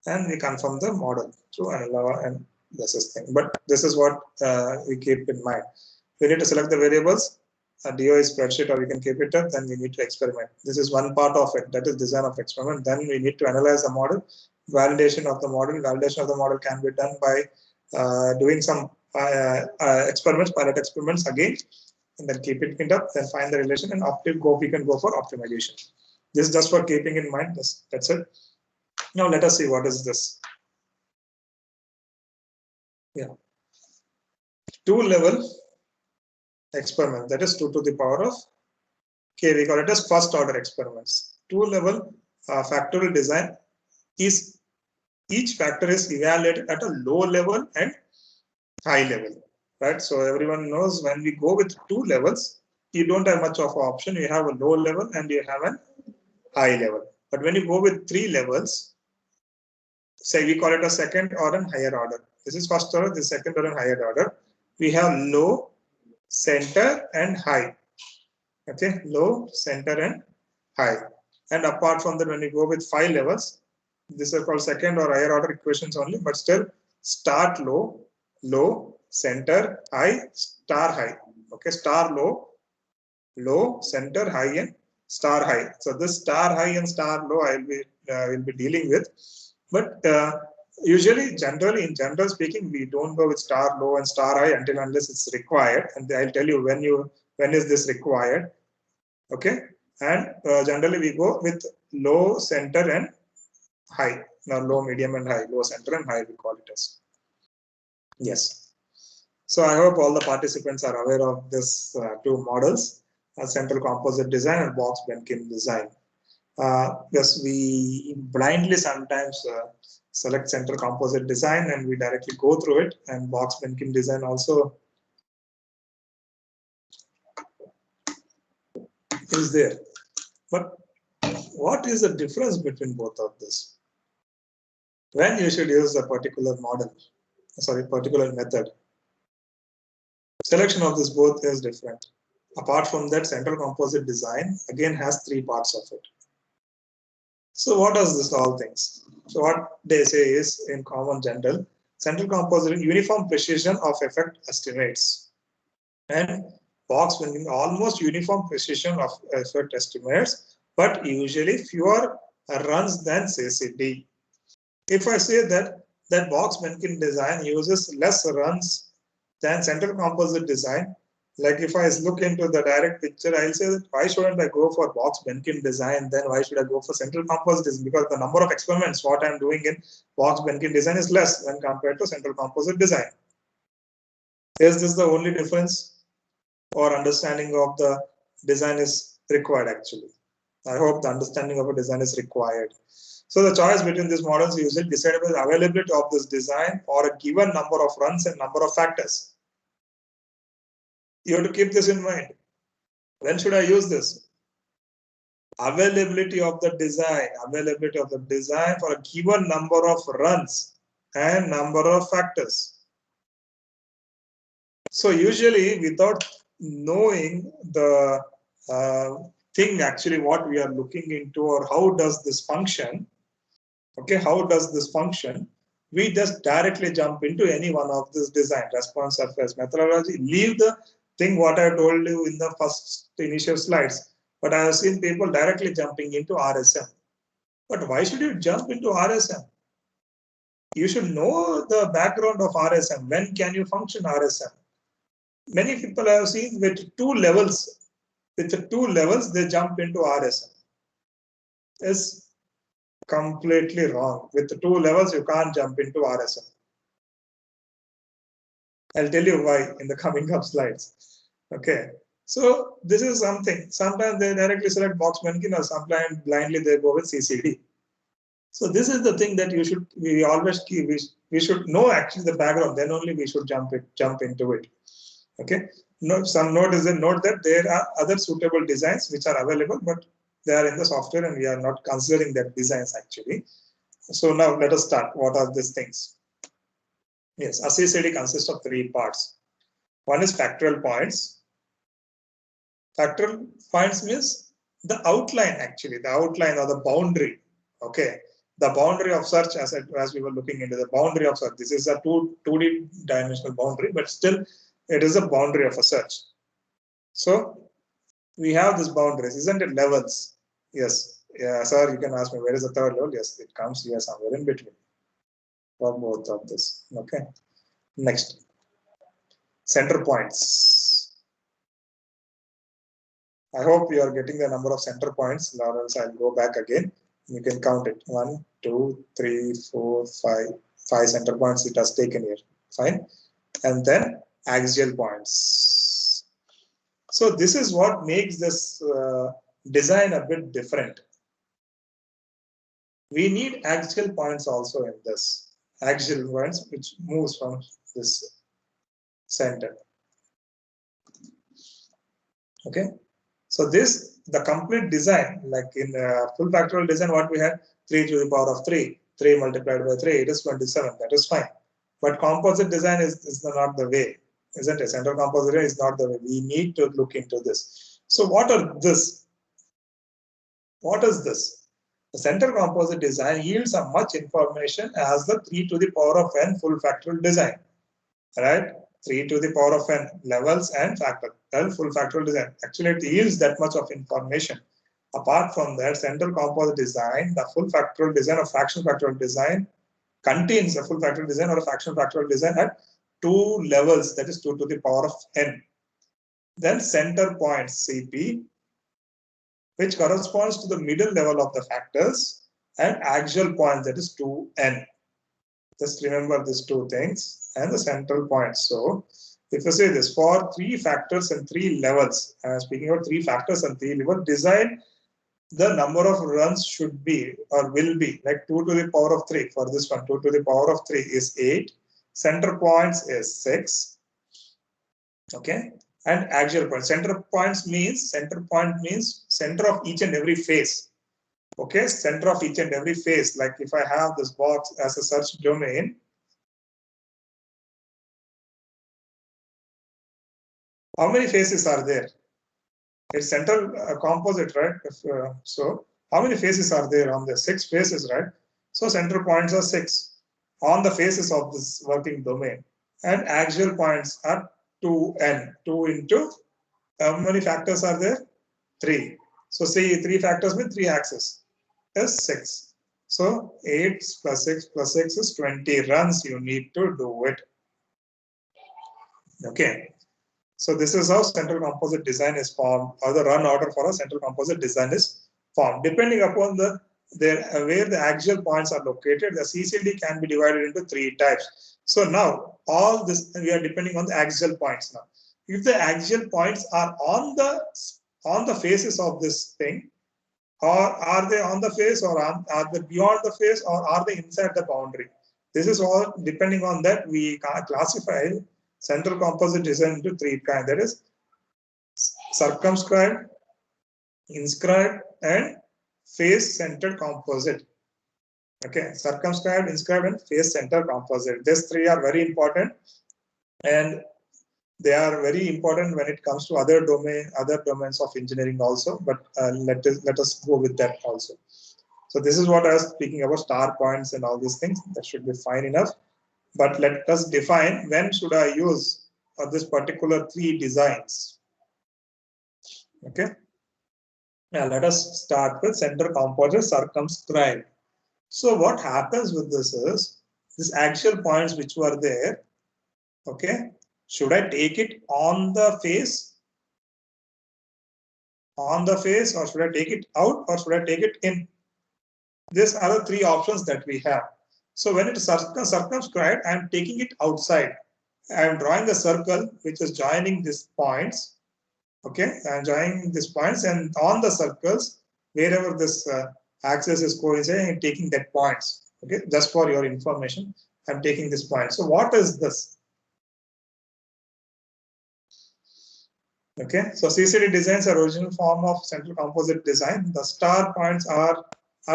Speaker 1: and we confirm the model through ANILA and this is thing. But this is what we keep in mind. We need to select the variables, a DOE spreadsheet, or we can keep it up. Then we need to experiment. This is one part of it. That is design of experiment. Then we need to analyze the model, validation of the model. Validation of the model can be done by doing some experiments, pilot experiments again, and then keep it up, then find the relation, and we can go for optimization. This is just for keeping in mind. That's it. Now let us see what is this. Yeah, two-level experiment. That is 2 to the power of k. We call it as first order experiments. Two-level factorial design is each factor is evaluated at a low level and high level. Right, so everyone knows when we go with 2 levels, you don't have much of an option. You have a low level and you have a high level. But when you go with 3 levels, say we call it a second or a higher order. This is first order, this is second or a higher order. We have low, center, and high. Okay, low, center, and high. And apart from that, when you go with 5 levels, this is called second or higher order equations only, but still start low, low, center, high, star high. Okay, star low, low, center, high, and star high. So this star high and star low I will be dealing with. But usually, generally, in general speaking, we don't go with star low and star high until unless it's required. And I'll tell you when is this required. Okay, and generally we go with low, center, and high. Now low, medium, and high. Low, center, and high we call it as. Yes. So I hope all the participants are aware of this 2 models, central composite design and Box-Benkin design. Yes, we blindly sometimes select central composite design and we directly go through it, and Box-Benkin design also is there. But what is the difference between both of this? When you should use a particular model, particular method. Selection of this both is different. Apart from that, central composite design again has 3 parts of it. So what does this all things? So what they say is, in common general, central composite uniform precision of effect estimates, and Box-Benkin almost uniform precision of effect estimates, but usually fewer runs than CCD. If I say that Box-Benkin design uses less runs than central composite design, like if I look into the direct picture, I'll say that why shouldn't I go for Box-Benkin design, then why should I go for central composite design? Because the number of experiments what I'm doing in Box-Benkin design is less when compared to central composite design. Is this the only difference, or understanding of the design is required actually? I hope the understanding of a design is required. So the choice between these models is usually decided by the availability of this design or a given number of runs and number of factors. You have to keep this in mind. When should I use this? Availability of the design for a given number of runs and number of factors. So usually without knowing the thing actually what we are looking into or how does this function, okay, how does this function, we just directly jump into any one of this design, response surface methodology, leave the thing what I told you in the first initial slides. But I have seen people directly jumping into RSM. But why should you jump into RSM? You should know the background of RSM. When can you function RSM? Many people I have seen with two levels, they jump into RSM. It's completely wrong. With the 2 levels, you can't jump into RSM. I'll tell you why in the coming up slides. Okay. So this is something. Sometimes they directly select box mannequin, or sometimes blindly they go with CCD. So this is the thing that we always keep. We should know actually the background. Then only we should jump into it. Okay. Note that there are other suitable designs which are available, but they are in the software and we are not considering that designs actually. So now let us start. What are these things? Yes, a CCD consists of 3 parts. One is factorial points. Factorial points means the outline actually, the outline or the boundary. Okay, the boundary of search as we were looking into the boundary of search. This is a 2D dimensional boundary, but still it is a boundary of a search. So we have these boundaries, isn't it? Levels. Yes. Yeah, sir, you can ask me where is the third level? Yes, it comes here somewhere in between. For both of this. Okay. Next. Center points. I hope you are getting the number of center points, or else I'll go back again. You can count it. 1, 2, 3, 4, 5. 5 center points it has taken here. Fine. And then axial points. So this is what makes this design a bit different. We need axial points also in this. Axial points which moves from this center. Okay. So this, the complete design, like in full factorial design, what we had 3 to the power of 3, 3 multiplied by 3, it is 27. That is fine. But composite design is not the way, isn't it? Central composite is not the way. We need to look into this. So what are this? What is this? The center composite design yields as much information as the 3 to the power of n full factorial design. Right? 3 to the power of n levels and factor, full factorial design. Actually, it yields that much of information. Apart from that, central composite design, the full factorial design or fractional factorial design contains a full factorial design or a fractional factorial design at 2 levels, that is 2 to the power of n. Then center points CP, which corresponds to the middle level of the factors, and axial points, that is 2n. Just remember these 2 things and the central points. So if you say this, for 3 factors and 3 levels, speaking about 3 factors and 3 levels, design the number of runs should be or will be like 2 to the power of 3. For this one, 2 to the power of 3 is 8. Center points is 6. Okay. And axial points. Center point means center of each and every face. Okay, center of each and every face. Like if I have this box as a search domain, how many faces are there? It's central composite, right? So how many faces are there on the 6 faces, right? So center points are 6 on the faces of this working domain, and axial points are 2n. 2 into how many factors are there? 3. So say 3 factors with 3 axes is 6. So 8 plus 6 plus 6 is 20 runs you need to do it. Okay. So this is how central composite design is formed, or the run order for a central composite design is formed. Depending upon where the axial points are located, the CCD can be divided into 3 types. So now all this we are depending on the axial points now. If the axial points are on the faces of this thing, or are they on the face, or are they beyond the face, or are they inside the boundary? This is all depending on that we classify central composite design into 3 kinds. That is circumscribed, inscribed, and face-centered composite. Okay, circumscribed, inscribed, and face-centered composite. These three are very important, and they are very important when it comes to other domains of engineering also. But let us go with that also. So this is what I was speaking about, star points and all these things. That should be fine enough. But let us define when should I use this particular three designs. Okay. Now let us start with center composite circumscribed. So what happens with this is, these axial points which were there, okay, should I take it on the face? On the face, or should I take it out, or should I take it in? These are the three options that we have. So when it is circumscribed, I am taking it outside. I am drawing a circle which is joining these points. Okay, I am joining these points, and on the circles, wherever this axis is coinciding, I am taking that points. Okay, just for your information, I am taking this point. So what is this? Okay, so CCD designs are original form of central composite design. The star points are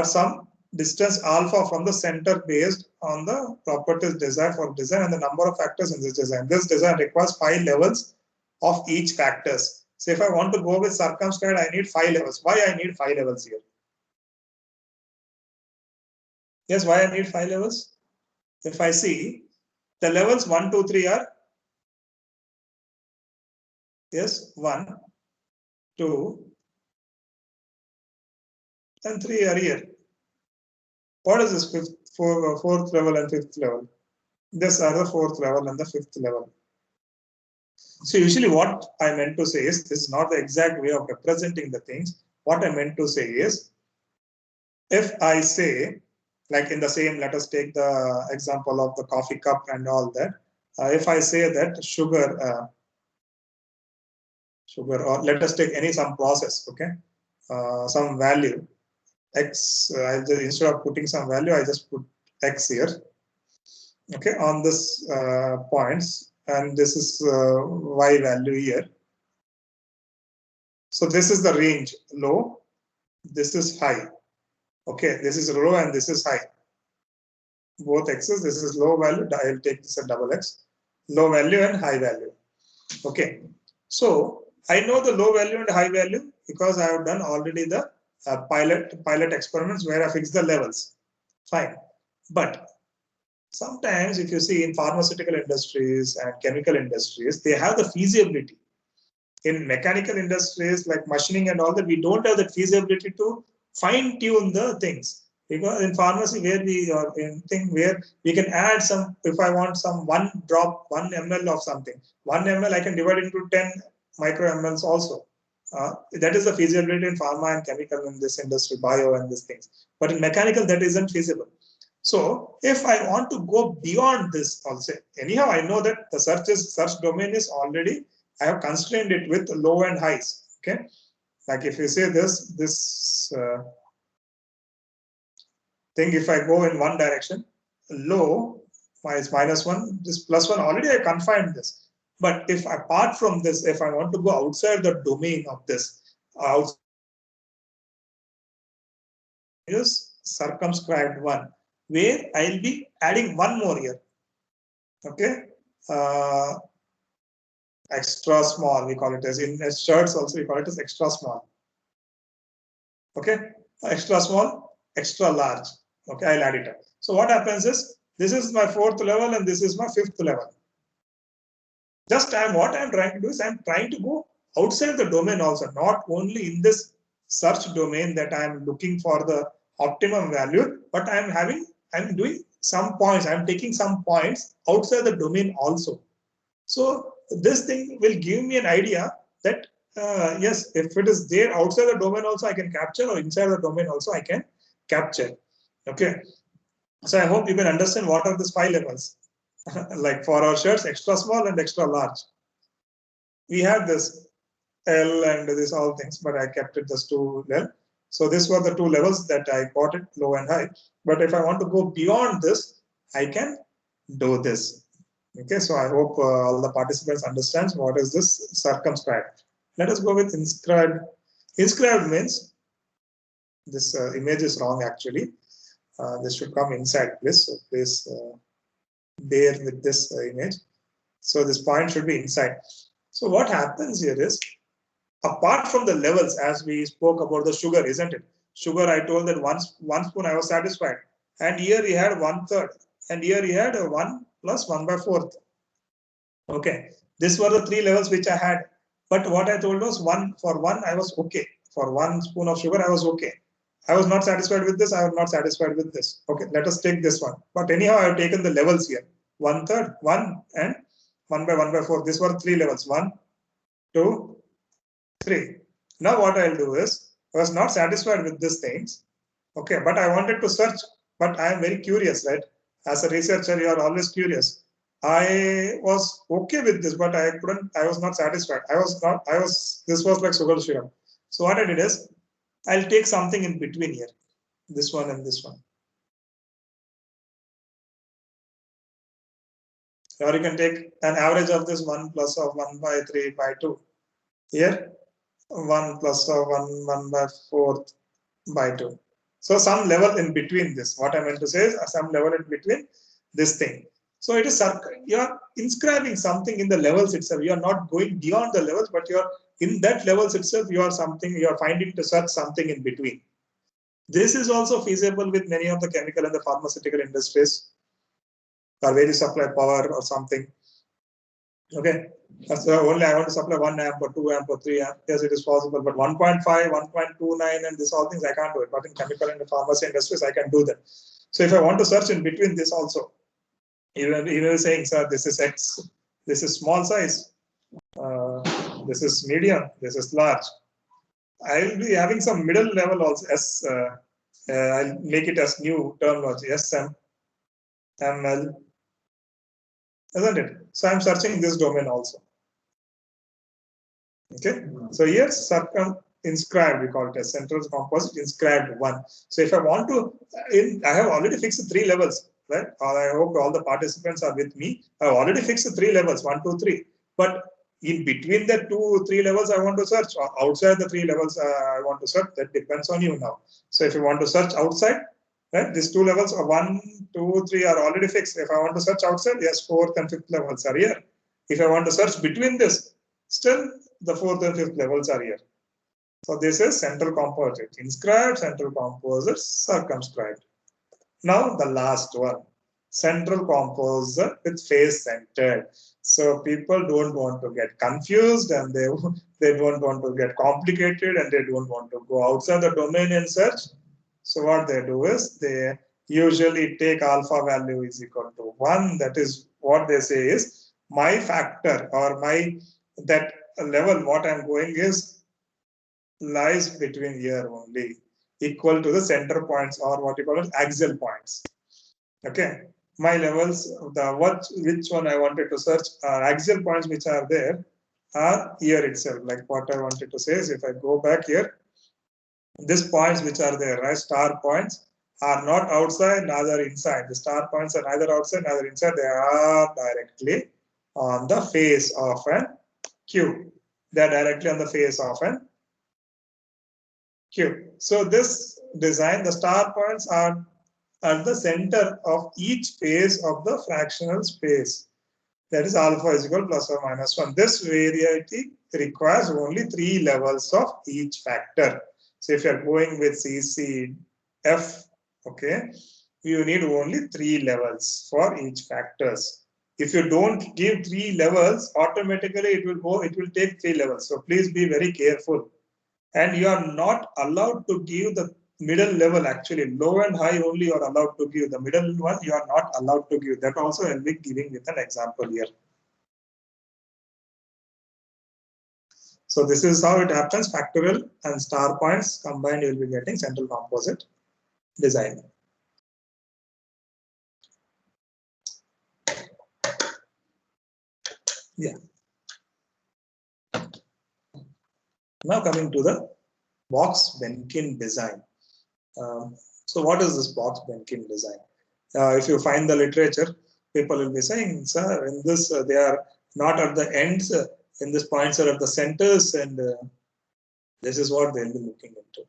Speaker 1: some distance alpha from the center based on the properties desired for design and the number of factors in this design. This design requires 5 levels of each factors. So if I want to go with circumscribed, I need 5 levels. Why I need 5 levels here? Yes, why I need 5 levels? If I see the levels 1, 2, 3 are, yes, 1, 2, and 3 are here. What is this fourth level and fifth level? These are the fourth level and the fifth level. So usually what I meant to say is, this is not the exact way of representing the things. What I meant to say is, if I say, like in the same, let us take the example of the coffee cup and all that. If I say that sugar, or let us take some process, okay, some value, X, instead of putting some value, I just put X here, okay, on this points, and this is Y value here. So this is the range, low, this is high. Okay, this is low and this is high. Both X's, this is low value, I will take this as double X, low value and high value. Okay, so I know the low value and high value because I have done already the pilot experiments where I fix the levels. Fine, but sometimes if you see in pharmaceutical industries and chemical industries, they have the feasibility. In mechanical industries like machining and all that, we don't have the feasibility to fine tune the things. Because in pharmacy, where we can add some, if I want some 1 drop, 1 ml of something, 1 ml I can divide into 10 micro mLs also. That is the feasibility in pharma and chemical in this industry, bio and these things. But in mechanical, that isn't feasible. So if I want to go beyond this also, anyhow, I know that the search domain is already, I have constrained it with low and highs. Okay, like if you say this thing, if I go in one direction, low is -1, this +1, already I confined this. But if apart from this, if I want to go outside the domain of this, use circumscribed one, where I'll be adding one more here. Okay, extra small, we call it as, in shirts also we call it as extra small. Okay, extra small, extra large. Okay, I'll add it up. So what happens is, this is my 4th level and this is my 5th level. Just what I'm trying to do is, I'm trying to go outside the domain also, not only in this search domain that I'm looking for the optimum value, but I'm doing some points, I'm taking some points outside the domain also. So this thing will give me an idea that yes, if it is there outside the domain also I can capture, or inside the domain also I can capture. Okay, so I hope you can understand what are these 5 levels. Like for our shirts, extra small and extra large. We have this L and this all things, but I kept it just to L. So this were the 2 levels that I got it, low and high. But if I want to go beyond this, I can do this. Okay, so I hope all the participants understands what is this circumscribed. Let us go with inscribed. Inscribed means this image is wrong actually. This should come inside this. So please bear with this image. So this point should be inside. So what happens here is, apart from the levels, as we spoke about the sugar, isn't it? Sugar, I told that one spoon I was satisfied. And here he had 1/3. And here he had 1 plus 1/4. Okay. These were the 3 levels which I had. But what I told was for one I was okay. For 1 spoon of sugar, I was okay. I was not satisfied with this. I was not satisfied with this. Okay, let us take this one. But anyhow, I have taken the levels here. 1/3, 1 and 1/1/4. These were 3 levels. 1, 2, 3. Now what I'll do is, I was not satisfied with these things. Okay, but I wanted to search. But I am very curious, right? As a researcher, you are always curious. I was okay with this, but I was not satisfied. This was like sugar syrup. So what I did is, I'll take something in between here. This one and this one. Or you can take an average of this 1 plus of 1/3/2. Here, 1 plus of 1/4/2. So some level in between this. What I meant to say is some level in between this thing. So it is, you are inscribing something in the levels itself. You are not going beyond the levels, but you are in that levels itself. You are finding to search something in between. This is also feasible with many of the chemical and the pharmaceutical industries, or where you supply power or something. Okay. So only I want to supply 1 amp or 2 amp or 3 amp. Yes, it is possible. But 1.5, 1.29 and this all things I can't do it. But in chemical and the pharmacy industries, I can do that. So if I want to search in between this also, even saying, sir, this is X, this is small size, this is medium, this is large. I'll be having some middle level also. I'll make it as new terminology, SM, ML, isn't it? So I'm searching this domain also. Okay, so here inscribed, we call it as central composite inscribed 1. So if I want to, I have already fixed the 3 levels, right? I hope all the participants are with me. I have already fixed the 3 levels, 1, 2, 3. But in between the 2, 3 levels, I want to search, or outside the 3 levels, I want to search. That depends on you now. So if you want to search outside, right, these 2 levels of 1, 2, 3 are already fixed. If I want to search outside, yes, 4th and 5th levels are here. If I want to search between this, still the 4th and 5th levels are here. So this is central composite, inscribed, central composite, circumscribed. Now the last one, central composite with face centered. So people don't want to get confused, and they don't want to get complicated, and they don't want to go outside the domain and search. So what they do is they usually take alpha value is equal to 1. That is what they say is my factor, or that level what I'm going is lies between here only, equal to the center points, or what you call it axial points. Okay, my levels, which one I wanted to search, axial points which are there are here itself. Like what I wanted to say is, if I go back here, these points which are there, right, star points, are not outside, neither inside. The star points are neither outside, neither inside. They are directly on the face of an cube. They are directly on the face of an cube. So this design, the star points are at the center of each face of the fractional space. That is alpha is equal plus or minus 1. This variety requires only 3 levels of each factor. So if you are going with CCF, okay, you need only 3 levels for each factors. If you don't give 3 levels, automatically it will take 3 levels. So please be very careful. And you are not allowed to give the middle level. Actually, low and high only you are allowed to give. The middle one you are not allowed to give. That also I'll be giving with an example here. So this is how it happens. Factorial and star points combined, you will be getting central composite design. Yeah. Now coming to the Box-Venkin design. So what is this Box-Venkin design? If you find the literature, people will be saying, sir, in this they are not at the ends. and these points are at the centers, and this is what they'll be looking into.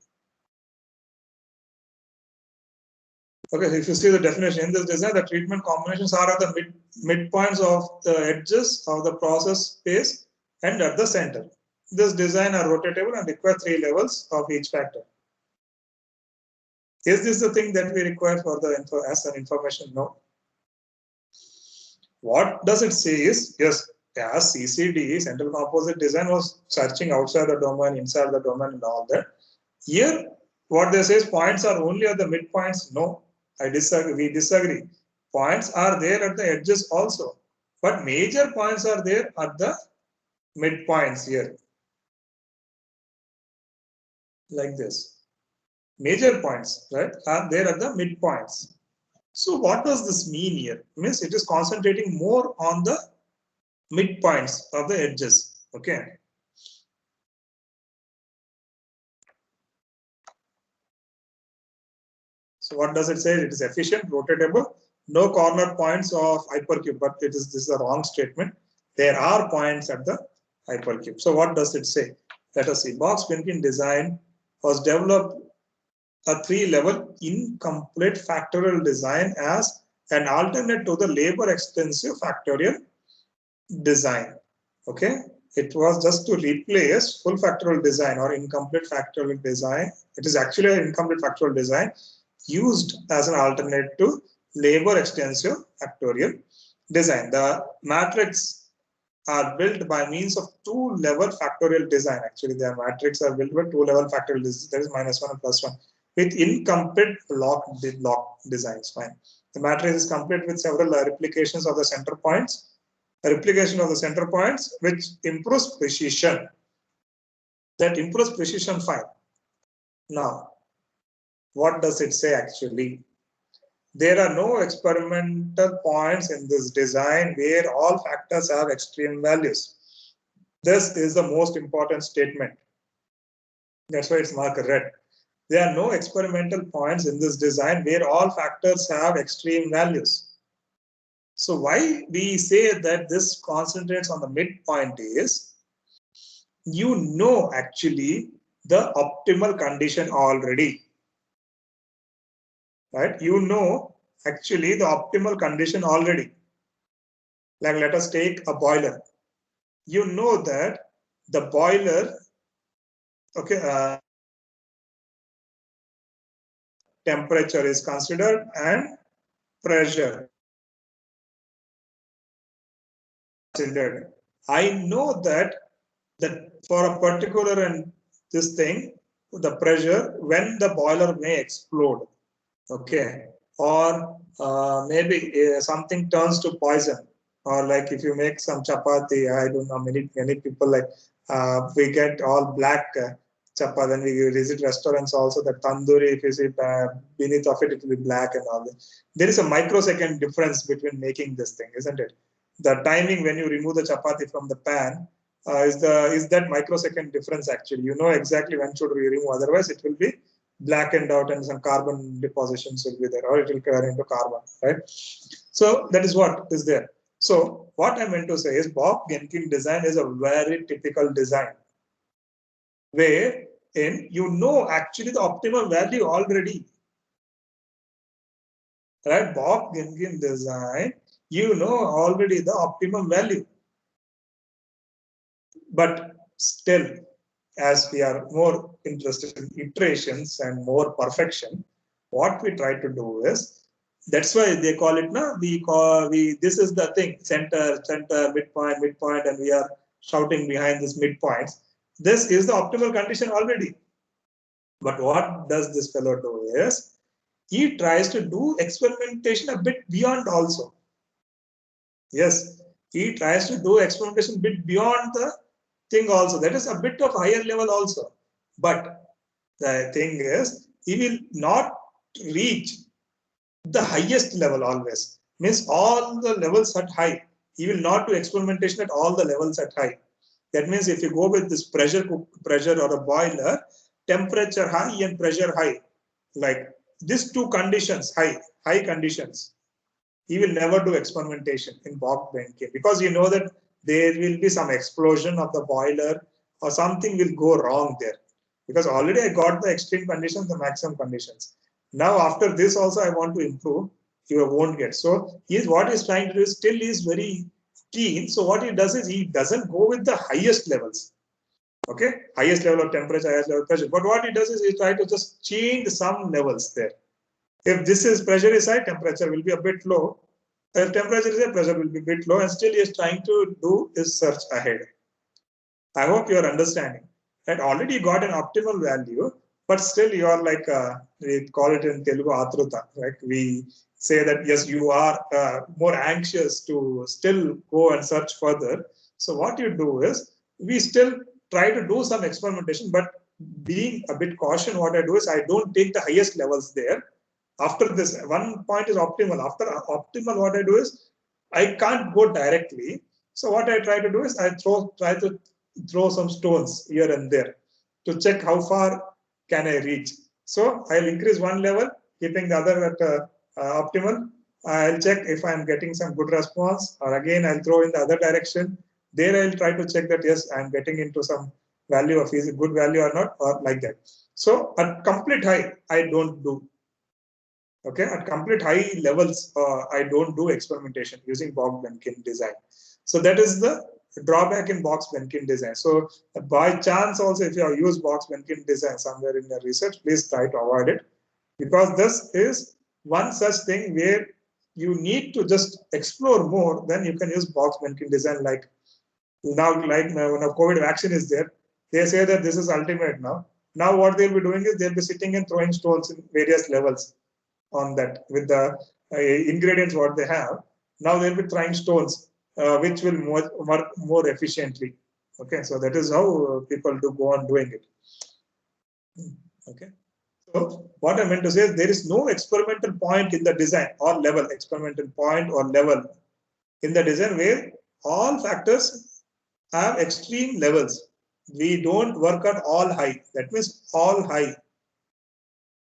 Speaker 1: Okay, if you see the definition in this design, the treatment combinations are at the midpoints of the edges of the process space and at the center. This design are rotatable and require 3 levels of each factor. Is this the thing that we require for the as an information? No. What does it say is, yes, as CCD, central composite design, was searching outside the domain, inside the domain, and all that. Here, what they say is points are only at the midpoints. No, I disagree. We disagree. Points are there at the edges also, but major points are there at the midpoints here, like this. Major points, right, are there at the midpoints. So what does this mean here? It means it is concentrating more on the midpoints of the edges. Okay. So what does it say? It is efficient, rotatable, no corner points of hypercube, but this is a wrong statement. There are points at the hypercube. So what does it say? Let us see. Box-Venkin design was developed a 3-level incomplete factorial design as an alternate to the labor-extensive factorial design. Okay, it was just to replace full factorial design or incomplete factorial design. It is actually an incomplete factorial design used as an alternate to labor-extensive factorial design. The matrix are built by means of 2-level factorial design. Actually, their matrix are built by 2-level factorial design. That is -1 and +1. With incomplete block designs. Fine. The matrix is complete with several replications of the center points. A replication of the center points which improves precision. That improves precision, fine. Now, what does it say actually? There are no experimental points in this design where all factors have extreme values. This is the most important statement. That's why it's marked red. There are no experimental points in this design where all factors have extreme values. So why we say that this concentrates on the midpoint is, you know actually the optimal condition already. Right? You know actually the optimal condition already. Like let us take a boiler. You know that the boiler, okay, temperature is considered and pressure considered. I know that for a particular and this thing, the pressure when the boiler may explode, okay, or maybe something turns to poison, or like if you make some chapati, I don't know, many people like we get all black chapati, and we visit restaurants also, the tandoori, if you see beneath of it, it will be black and all that. There is a microsecond difference between making this thing, isn't it? The timing when you remove the chapati from the pan is that microsecond difference actually. You know exactly when should we remove, otherwise it will be blackened out and some carbon depositions will be there, or it will turn into carbon, right? So that is what is there. So what I meant to say is Bock-Genkin design is a very typical design where you know actually the optimal value already. Right? Bock-Genkin design, you know already the optimum value. But still, as we are more interested in iterations and more perfection, what we try to do is, that's why they call it now, this is the thing, center, midpoint, and we are shouting behind this midpoints. This is the optimal condition already. But what does this fellow do is, he tries to do experimentation a bit beyond also. Yes, he tries to do experimentation a bit beyond the thing also. That is a bit of higher level also. But the thing is, he will not reach the highest level always. Means all the levels at high. He will not do experimentation at all the levels at high. That means if you go with this pressure or a boiler, temperature high and pressure high, like these two conditions, high conditions, he will never do experimentation in Bock-Genkin, because you know that there will be some explosion of the boiler or something will go wrong there. Because already I got the extreme conditions, the maximum conditions. Now after this also I want to improve, you won't get. So what he's trying to do is still is very keen. So what he does is he doesn't go with the highest levels. Okay, highest level of temperature, highest level of pressure. But what he does is he tries to just change some levels there. If this is pressure is high, temperature will be a bit low. If temperature is high, pressure will be a bit low, and still he is trying to do his search ahead. I hope you are understanding. That already you got an optimal value, but still you are like we call it in Telugu atruta. Like we say that yes, you are more anxious to still go and search further. So what you do is we still try to do some experimentation, but being a bit cautious, what I do is I don't take the highest levels there. After this, one point is optimal. After optimal, what I do is I can't go directly. So what I try to do is I try to throw some stones here and there to check how far can I reach. So I'll increase one level, keeping the other at optimal. I'll check if I'm getting some good response, or again I'll throw in the other direction. There I'll try to check that yes, I'm getting into some value of is it good value or not, or like that. So at complete high, I don't do. Okay, at complete high levels, I don't do experimentation using Bok-Benkin design. So that is the drawback in Bok-Benkin design. So by chance also, if you have used Bok-Benkin design somewhere in your research, please try to avoid it, because this is one such thing where you need to just explore more. Then you can use Bok-Benkin design. Like now when a COVID vaccine is there, they say that this is ultimate now. Now what they'll be doing is they'll be sitting and throwing stones in various levels on that with the ingredients what they have. Now they'll be trying stones which will work more efficiently. Okay, so that is how people do go on doing it. Okay, so what I meant to say is there is no experimental point in the design or level, experimental point or level in the design where all factors have extreme levels. We don't work on all high. That means all high.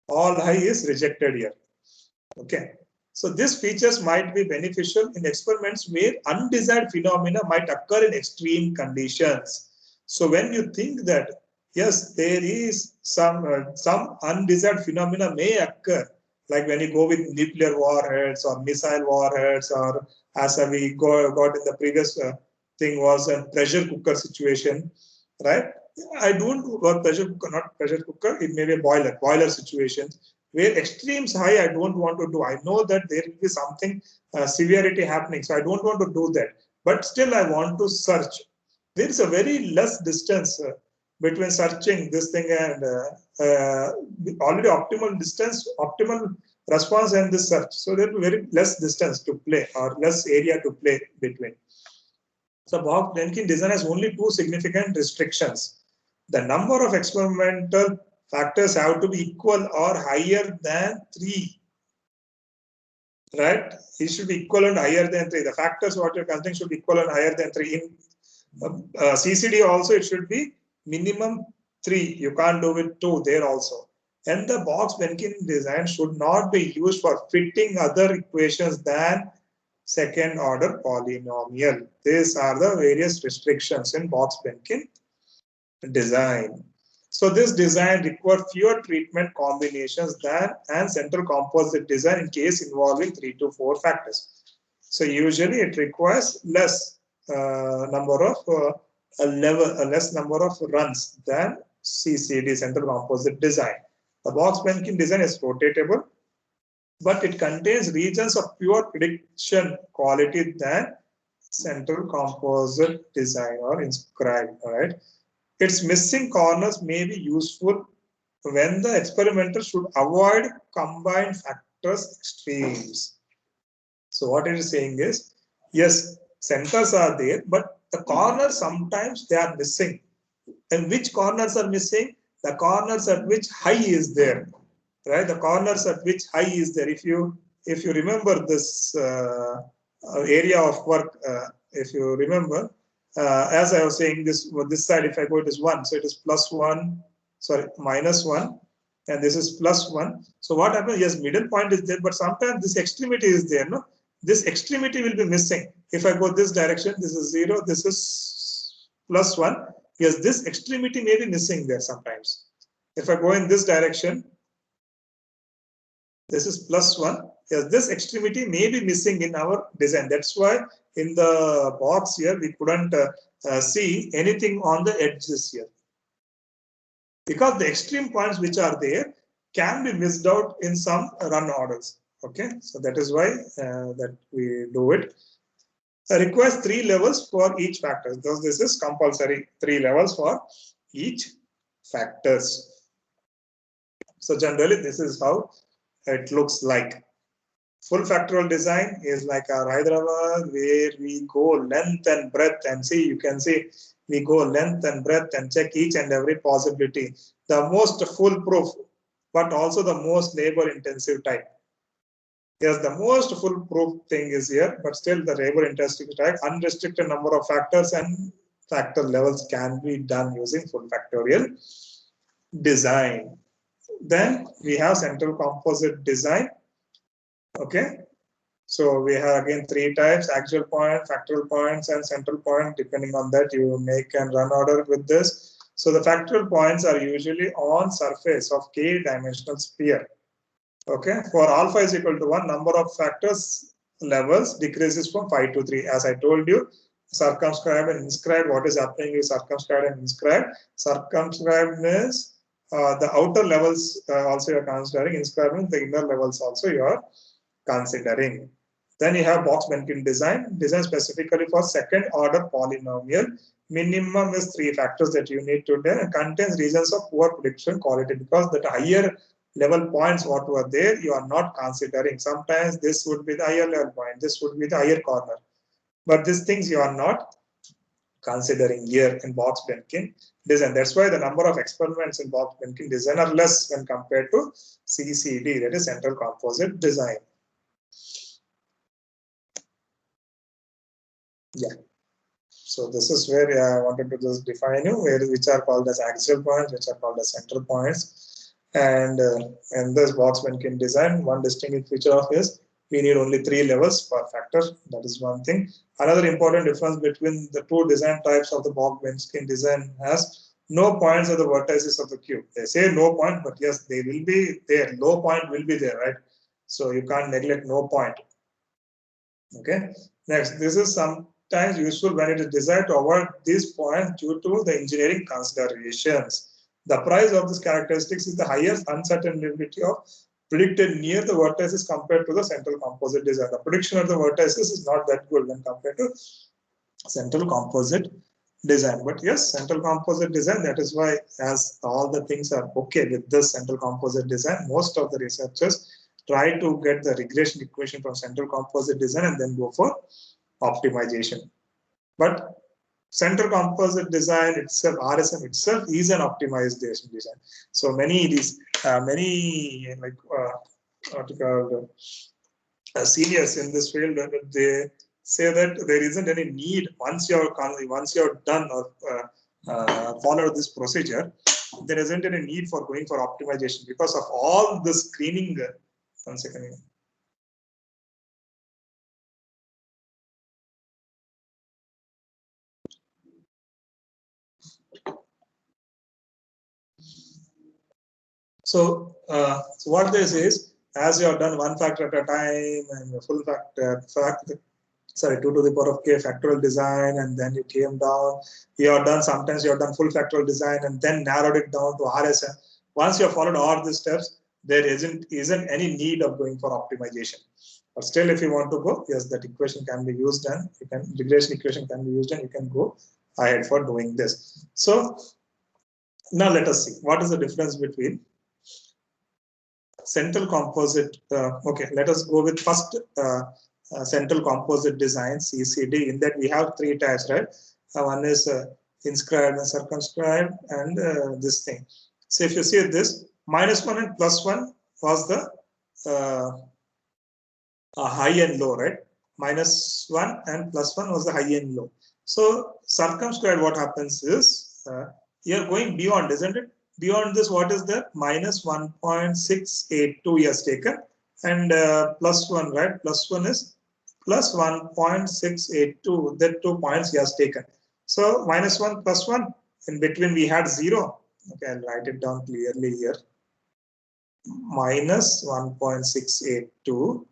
Speaker 1: All high is rejected here. Okay, so these features might be beneficial in experiments where undesired phenomena might occur in extreme conditions. So when you think that yes, there is some undesired phenomena may occur, like when you go with nuclear warheads or missile warheads, or as we got in the previous thing was a pressure cooker situation, right? I don't work pressure cooker, not pressure cooker. It may be a boiler situation where extremes high. I don't want to do. I know that there will be something severity happening, so I don't want to do that. But still, I want to search. There is a very less distance between searching this thing and already optimal distance, optimal response and this search. So there will be very less distance to play or less area to play between. So Bok-Benkin design has only two significant restrictions. The number of experimental factors have to be equal or higher than 3. Right? It should be equal and higher than 3. The factors what you're considering should be equal and higher than 3. In CCD also it should be minimum 3. You can't do with 2 there also. And the Bok-Benkin design should not be used for fitting other equations than second order polynomial. These are the various restrictions in Bok-Benkin design. So this design requires fewer treatment combinations than and central composite design in case involving 3 to 4 factors. So usually it requires less number of less number of runs than CCD, central composite design. The Bok-Benkin design is rotatable, but it contains regions of pure prediction quality than central composite design or inscribed. All right. Its missing corners may be useful when the experimenter should avoid combined factors extremes. So what it is saying is, yes, centers are there, but the corners sometimes they are missing. And which corners are missing? The corners at which high is there, right? The corners at which high is there. If you remember this area of work, if you remember. As I was saying, this side, if I go, it is 1. So it is +1, sorry, -1, and this is +1. So what happens? Yes, middle point is there, but sometimes this extremity is there. No, this extremity will be missing. If I go this direction, this is 0, this is +1. Yes, this extremity may be missing there sometimes. If I go in this direction, this is +1. Yes, this extremity may be missing in our design. That's why in the box here, we couldn't see anything on the edges here. Because the extreme points which are there can be missed out in some run orders. Okay, so that is why that we do it. Requires 3 levels for each factor. Thus, this is compulsory 3 levels for each factors. So generally, this is how it looks like. Full factorial design is like our Hyderabad, where we go length and breadth, and see, you can see we go length and breadth and check each and every possibility. The most foolproof, but also the most labor intensive type. Yes, the most foolproof thing is here, but still the labor intensive type, unrestricted number of factors and factor levels can be done using full factorial design. Then we have central composite design. Okay, so we have again 3 types: actual point, factorial points, and central point. Depending on that, you make and run order with this. So the factorial points are usually on surface of k-dimensional sphere. Okay, for alpha is equal to 1, number of factors levels decreases from 5 to 3. As I told you, circumscribed and inscribed. What is happening is circumscribed and inscribed. Circumscribed means the outer levels also you are considering. Inscribed means the inner levels also you are considering. Then you have Box-Mencken design, designed specifically for second order polynomial. Minimum is 3 factors that you need to do, and contains regions of poor prediction quality, because that higher level points what were there you are not considering. Sometimes this would be the higher level point, this would be the higher corner, but these things you are not considering here in Box-Mencken design. That's why the number of experiments in Box-Mencken design are less when compared to CCD, that is central composite design. Yeah. So this is where I wanted to just define you, which are called as axial points, which are called as central points. And in this Box-Mencken design, one distinctive feature of is we need only 3 levels per factor. That is one thing. Another important difference between the 2 design types of the Box-Mencken design has no points at the vertices of the cube. They say no point, but yes, they will be there. Low point will be there, right? So you can't neglect no point. Okay. Next, this is sometimes useful when it is desired to avoid these points due to the engineering considerations. The price of this characteristics is the highest uncertainty of predicted near the vertices compared to the central composite design. The prediction of the vertices is not that good when compared to central composite design. But yes, central composite design, that is why as all the things are okay with this central composite design, most of the researchers try to get the regression equation from central composite design and then go for optimization. But central composite design itself, RSM itself, is an optimization design. So many like what you call seniors in this field, they say that there isn't any need once you're done or follow this procedure, there isn't any need for going for optimization because of all the screening. One second. So what this is, as you have done one factor at a time and the full factor, 2 to the power of k factorial design, and then you came down, you have done, sometimes you have done full factorial design and then narrowed it down to RSM. Once you have followed all these steps, there isn't any need of going for optimization. But still, if you want to go, yes, that equation can be used and you can, regression equation can be used and you can go ahead for doing this. So now let us see what is the difference between central composite. Okay, let us go with first central composite design, CCD. In that we have 3 types, right? One is inscribed and circumscribed, and this thing. So if you see this, -1 and +1 was the high and low, right? -1 and +1 was the high and low. So circumscribed, what happens is you're going beyond, isn't it? Beyond this, what is that? -1.682 he has taken, and +1, right? +1 is plus 1.682. That 2 points he has taken. So minus 1 plus 1. In between we had 0. Okay, I'll write it down clearly here. Minus 1.682.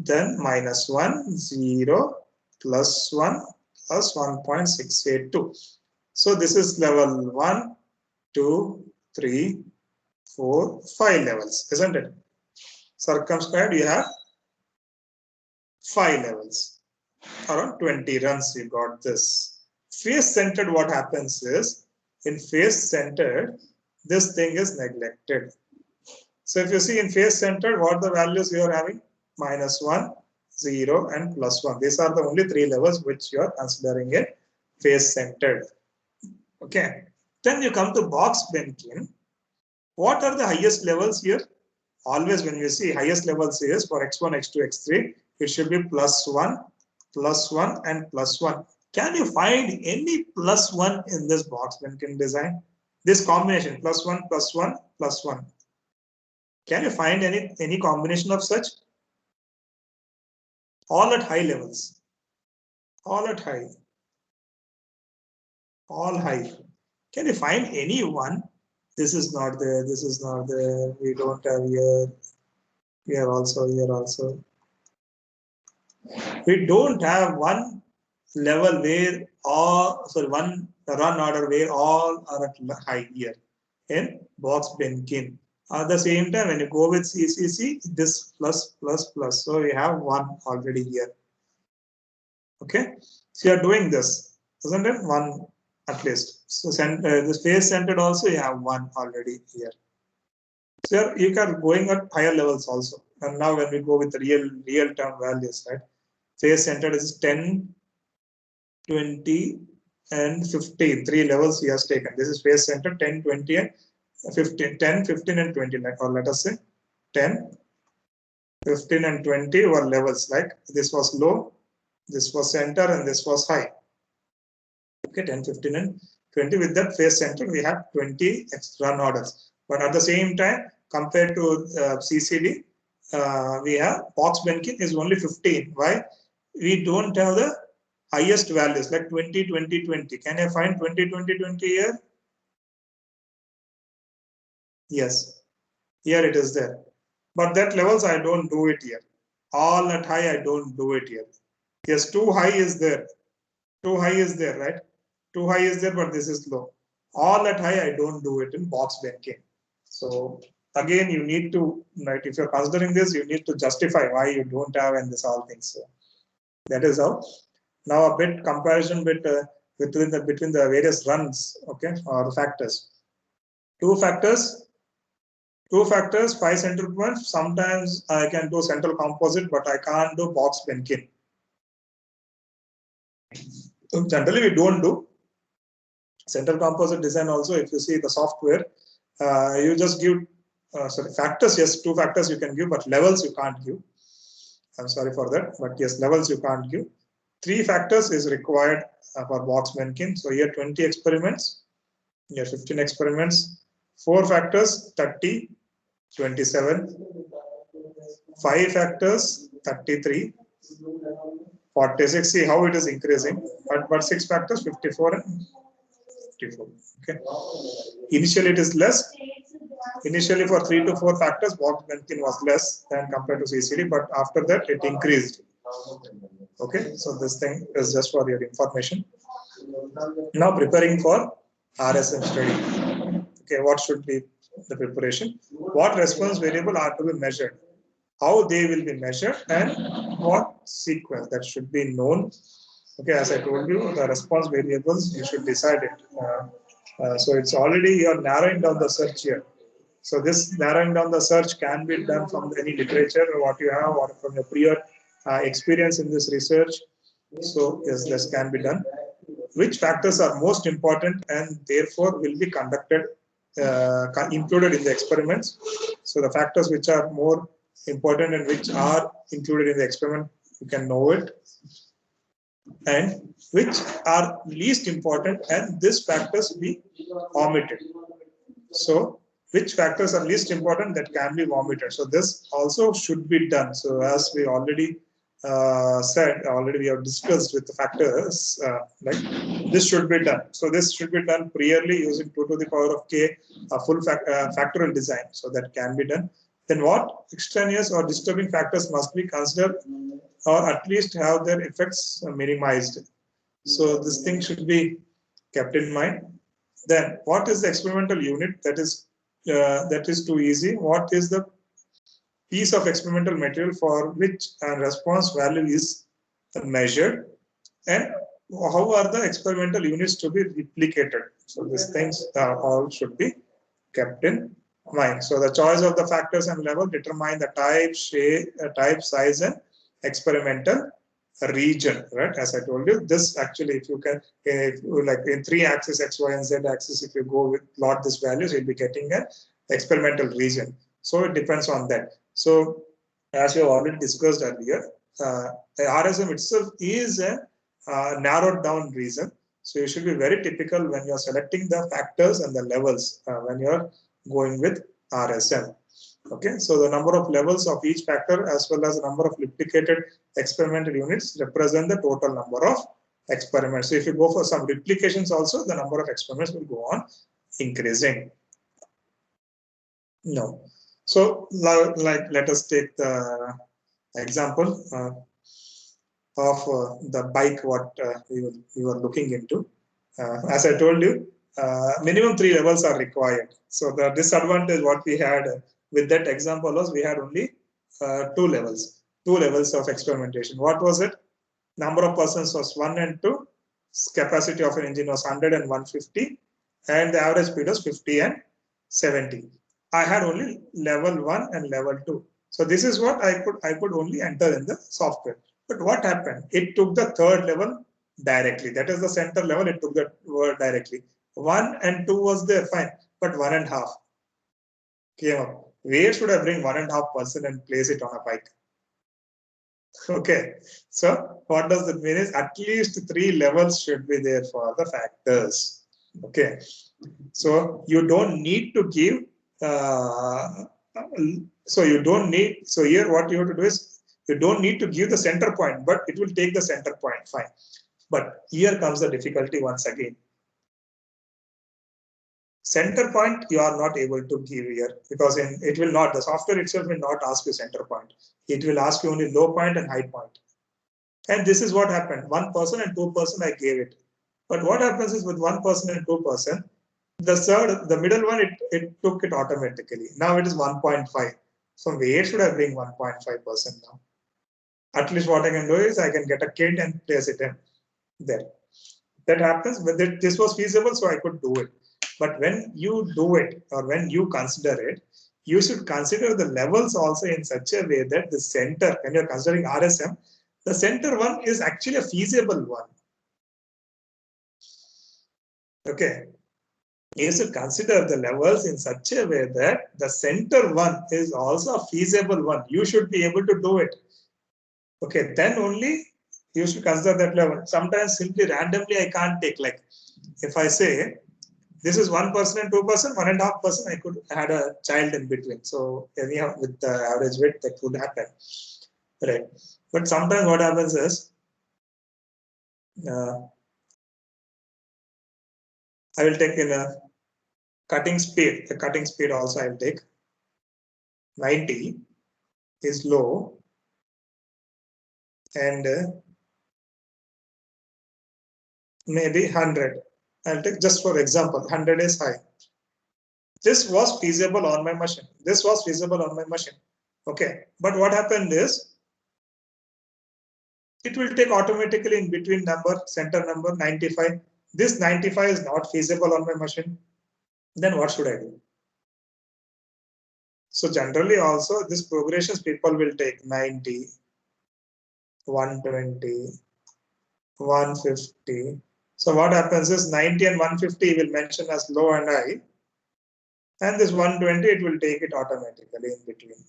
Speaker 1: Then minus 1, 0, plus 1, plus 1.682. So this is level 1, 2, 3, 4, 5 levels, isn't it? Circumscribed, you have 5 levels. Around 20 runs, you got this. Face centered, what happens is, in face centered, this thing is neglected. So if you see in face centered, what the values you are having? Minus 1, 0, and plus 1. These are the only 3 levels which you are considering a face centered. Okay. Then you come to box Benkin. What are the highest levels here? Always when you see highest levels is for x1, x2, x3, it should be plus 1, and plus 1. Can you find any plus 1 in this box Benkin design? This combination plus 1, plus 1, plus 1. Can you find any combination of such? All at high levels. All at high. All high. Can you find any one? This is not there. This is not there. We don't have here. Here also. Here also. We don't have one level where all, sorry, one run order where all are at high here in box Benkin. At the same time, when you go with CCC, this plus, plus, plus. So we have one already here. Okay. So you are doing this, isn't it? One at least. So this face centered also, you have one already here. So you can going at higher levels also. And now when we go with the real term values, right? Face centered is 10, 20, and 15. 3 levels he has taken. This is face centered 10, 20, and 15. 10, 15, and 20. Like, or let us say 10, 15, and 20 were levels. Like this was low, this was center, and this was high. Okay, 10, 15, and 20. With that face center, we have 20 run orders. But at the same time, compared to CCD, we have box Benkin is only 15. Why? We don't have the highest values like 20, 20, 20. Can I find 20, 20, 20 here? Yes, here it is there. But that levels I don't do it here. All at high I don't do it here. Yes, too high is there. Too high is there, right? Too high is there, but this is low. All at high I don't do it in box Benkin. So again, you need to, right? If you're considering this, you need to justify why you don't have and this all things. So that is how. Now a bit comparison between the various runs, okay, or the factors. Two factors, 5 central points. Sometimes I can do central composite, but I can't do box Benkin. So generally, we don't do central composite design. Also, if you see the software, you just give sorry, factors. Yes, 2 factors you can give, but levels you can't give. I'm sorry for that, but yes, levels you can't give. 3 factors is required for box Benkin. So here 20 experiments, here 15 experiments, 4 factors, 30, 27, 5 factors, 33, 46. See how it is increasing, but 6 factors, 54 and 54. Okay. Initially it is less. Initially for 3 to 4 factors, box Benkin was less than compared to CCD, but after that it increased. Okay, so this thing is just for your information. Now preparing for RSM study. Okay, what should be the preparation? What response variable are to be measured? How they will be measured and what sequence that should be known. Okay, as I told you, the response variables you should decide it. So it's already you're narrowing down the search here. So this narrowing down the search can be done from any literature or what you have or from your prior experience in this research. So yes, this can be done. Which factors are most important and therefore will be conducted, included in the experiments. So the factors which are more important and which are included in the experiment, you can know it. And which are least important and these factors be omitted. So which factors are least important that can be omitted. So this also should be done. So as we already said already, we have discussed with the factors, like this should be done. So this should be done priorly using 2 to the power of k, a full factorial design. So that can be done. Then what extraneous or disturbing factors must be considered, or at least have their effects minimized. So this thing should be kept in mind. Then what is the experimental unit? That is too easy. What is the piece of experimental material for which a response value is measured, and how are the experimental units to be replicated? So these things all should be kept in mind. So the choice of the factors and level determine the type, shape, type, size, and experimental region. Right? As I told you, this actually, if you can, if you like in 3 axis X, Y, and Z axis, if you go with plot these values, you'll be getting an experimental region. So it depends on that. So as you already discussed earlier, the RSM itself is a narrowed down region. So you should be very typical when you're selecting the factors and the levels when you're going with RSM. Okay, so the number of levels of each factor as well as the number of replicated experimental units represent the total number of experiments. So if you go for some replications also, the number of experiments will go on increasing. No. So like let us take the example of the bike what we were looking into. As I told you, minimum 3 levels are required. So the disadvantage what we had with that example was we had only 2 levels of experimentation. What was it? Number of persons was 1 and 2. Capacity of an engine was 100 and 150, and the average speed was 50 and 70. I had only level 1 and level 2. So this is what I could only enter in the software. But what happened? It took the 3rd level directly. That is the center level. It took the word directly. 1 and 2 was there, fine, but 1.5 came up. Where should I bring 1.5% and place it on a bike? Okay, so what does that mean is at least 3 levels should be there for the factors. Okay, so you don't need to give. So you don't need. So here, what you have to do is you don't need to give the center point, but it will take the center point. Fine, but here comes the difficulty once again. Center point you are not able to give here because it will not, the software itself will not ask you center point. It will ask you only low point and high point. And this is what happened. 1% and 2% I gave it. But what happens is with 1% and 2%, the middle one, it took it automatically. Now it is 1.5. So where should I bring 1.5% now? At least what I can do is I can get a kid and place it in there. That happens, but this was feasible, so I could do it. But when you do it or when you consider it, you should consider the levels also in such a way that the center, when you're considering RSM, the center one is actually a feasible one. Okay. You should consider the levels in such a way that the center one is also a feasible one. You should be able to do it. Okay, then only you should consider that level. Sometimes simply randomly I can't take, like if I say this is 1% and 2%, 1.5%, I could add a child in between. So anyhow, with the average weight, that would happen, right? But sometimes what happens is, I will take in a cutting speed. The cutting speed also I will take 90 is low, and maybe 100. I'll take just for example, 100 is high. This was feasible on my machine. This was feasible on my machine. Okay, but what happened is it will take automatically in between number, center number 95. This 95 is not feasible on my machine. Then what should I do? So generally also this progressions people will take 90, 120, 150. So what happens is 90 and 150 will mention as low and high. And this 120, it will take it automatically in between.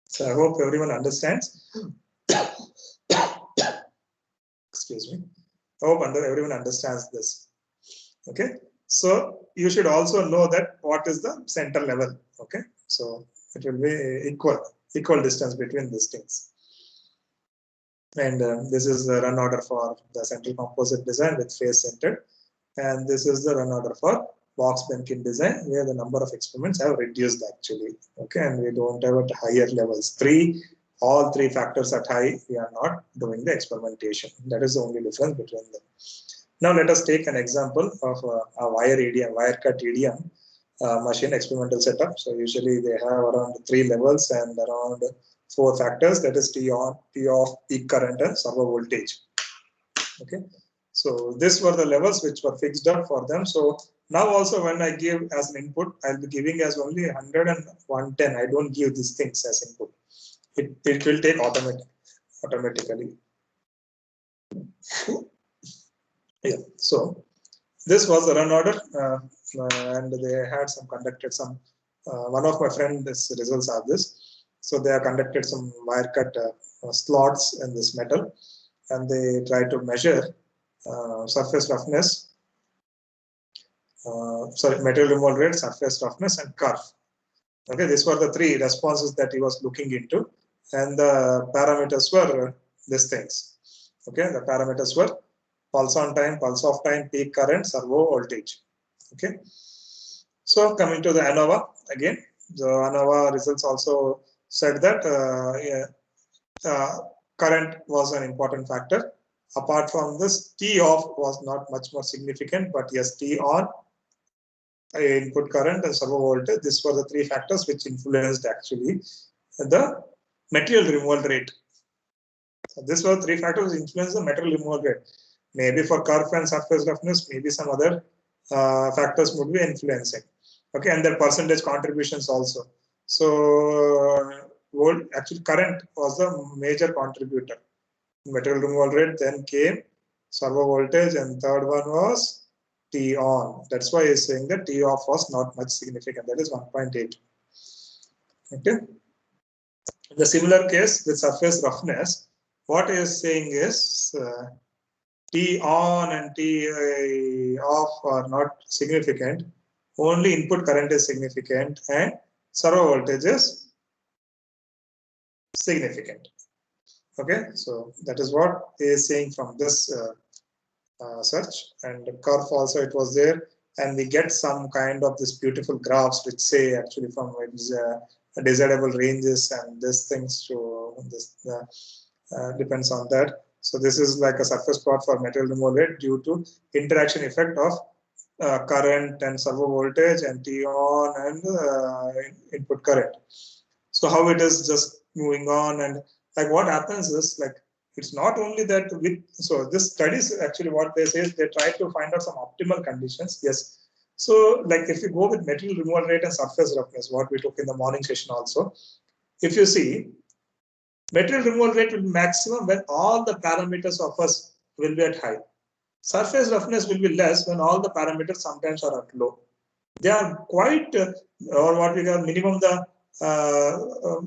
Speaker 1: So I hope everyone understands. Excuse me. I hope everyone understands this. Okay. So you should also know that what is the center level. Okay. So it will be equal distance between these things. And this is the run order for the central composite design with face centered. And this is the run order for box Benkin design, where the number of experiments have reduced actually. Okay, and we don't have at higher levels. All three factors at high, we are not doing the experimentation. That is the only difference between them. Now let us take an example of a wire EDM, wire cut EDM machine experimental setup. So usually they have around 3 levels and around 4 factors, that is T on, T off, peak current and servo voltage. Okay, so these were the levels which were fixed up for them. So now also when I give as an input, I'll be giving as only 100 and 110. I don't give these things as input. It will take automatically. Yeah, so this was the run order, and they had some conducted some. One of my friends' results are this. So they have conducted some wire cut slots in this metal, and they try to measure surface roughness, material removal rate, surface roughness, and curve. Okay, these were the 3 responses that he was looking into, and the parameters were these things. Okay, the parameters were pulse on time, pulse off time, peak current, servo voltage. Okay, so coming to the ANOVA again, the ANOVA results also said that current was an important factor. Apart from this, T off was not much more significant, but yes, T on, input current and servo voltage, these were the 3 factors which influenced actually the material removal rate. So these were 3 factors which influenced the material removal rate. Maybe for curve and surface roughness, maybe some other factors would be influencing. Okay, and their percentage contributions also. So actually current was the major contributor. Material removal rate, then came servo voltage, and third one was T on. That's why he's saying that T off was not much significant. That is 1.8. Okay. In the similar case with surface roughness, what he is saying is T on and T off are not significant. Only input current is significant and servo voltage is significant. Okay, so that is what he is saying from this search. And the curve also it was there, and we get some kind of this beautiful graphs which say actually from desirable ranges and these things to this depends on that. So this is like a surface plot for material removal rate due to interaction effect of current and servo voltage and T on and input current. So how it is just moving on, and like what happens is like it's not only that with, so this studies actually what they say is they try to find out some optimal conditions. Yes. So like if you go with material removal rate and surface roughness, what we took in the morning session also, if you see material removal rate will be maximum when all the parameters of us will be at high. Surface roughness will be less when all the parameters sometimes are at low. They are quite, or what we call minimum the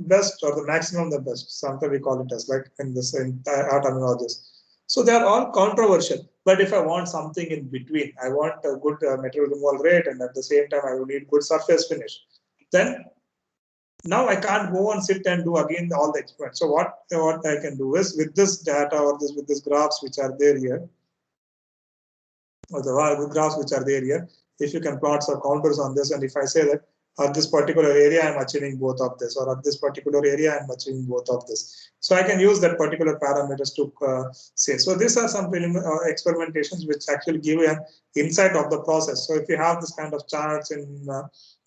Speaker 1: best or the maximum the best. Sometimes we call it as like in this our terminologies. So they are all controversial. But if I want something in between, I want a good material removal rate, and at the same time I will need good surface finish. Then now I can't go and sit and do again all the experiments. So what I can do is with this data or with this graphs which are there here, or the graphs which are there here, if you can plot some counters on this, and if I say that at this particular area I'm achieving both of this, or at this particular area I'm achieving both of this, so I can use that particular parameters to say. So these are some experimentations which actually give you an insight of the process. So if you have this kind of charts in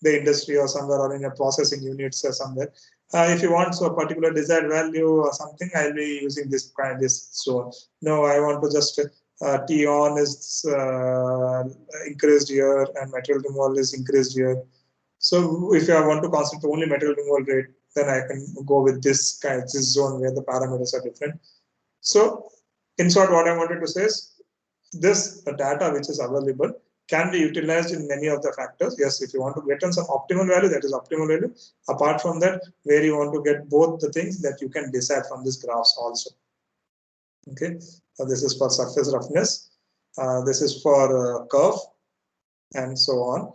Speaker 1: the industry or somewhere, or in your processing units or somewhere, if you want so a particular desired value or something, I'll be using this kind of this. So no, I want to just T on is increased here and material removal is increased here. So if I want to concentrate only material removal rate, then I can go with this kind of this zone where the parameters are different. So in short, what I wanted to say is this data which is available can be utilized in many of the factors. Yes, if you want to get on some optimal value, that is optimal value. Apart from that, where you want to get both the things that you can decide from this graphs also. Okay, so this is for surface roughness. This is for curve, and so on.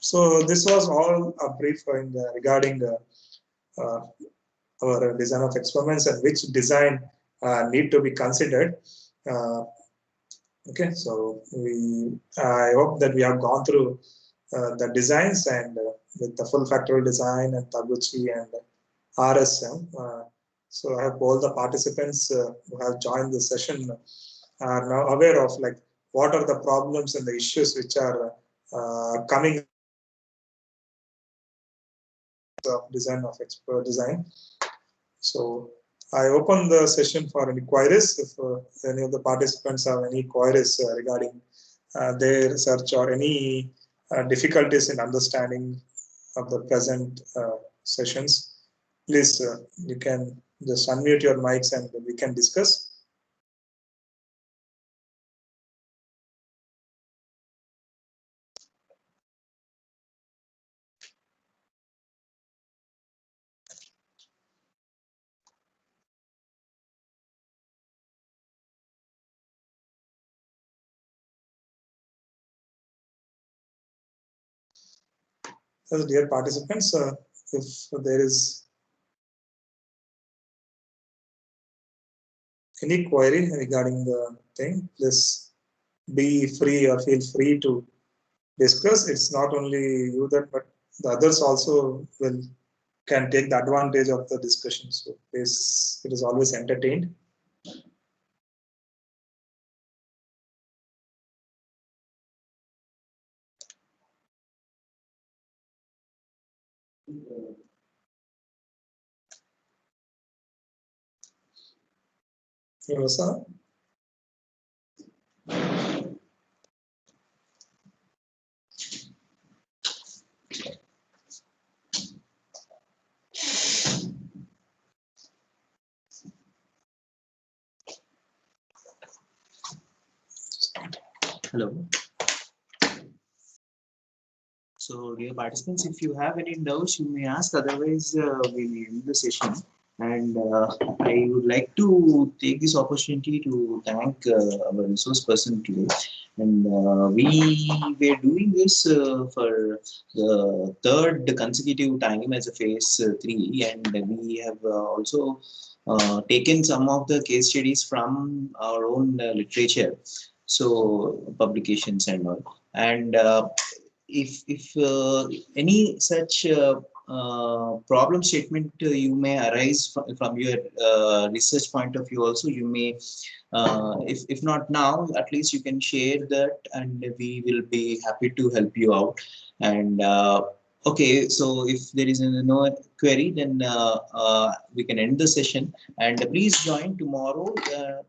Speaker 1: So this was all a brief regarding our design of experiments and which design need to be considered. Okay, so I hope that we have gone through the designs and with the full factorial design and Taguchi and RSM. So I hope all the participants who have joined the session are now aware of like what are the problems and the issues which are coming of design of expert design. So I open the session for any queries. If any of the participants have any queries regarding their research or any difficulties in understanding of the present sessions, please you can just unmute your mics and we can discuss. So, dear participants, if there is any query regarding the thing, please be free or feel free to discuss. It's not only you that, but the others also will can take the advantage of the discussion. So please, it is always entertained. Sir?
Speaker 2: Hello. So, dear participants, if you have any doubts, you may ask. Otherwise, we will end the session. And I would like to take this opportunity to thank our resource person today. And we were doing this for the third consecutive time as a phase 3, and we have also taken some of the case studies from our own literature, so publications and all. And if any such problem statement you may arise from your research point of view also, you may if not now, at least you can share that and we will be happy to help you out. And okay, so if there is no query, then we can end the session. And please join tomorrow.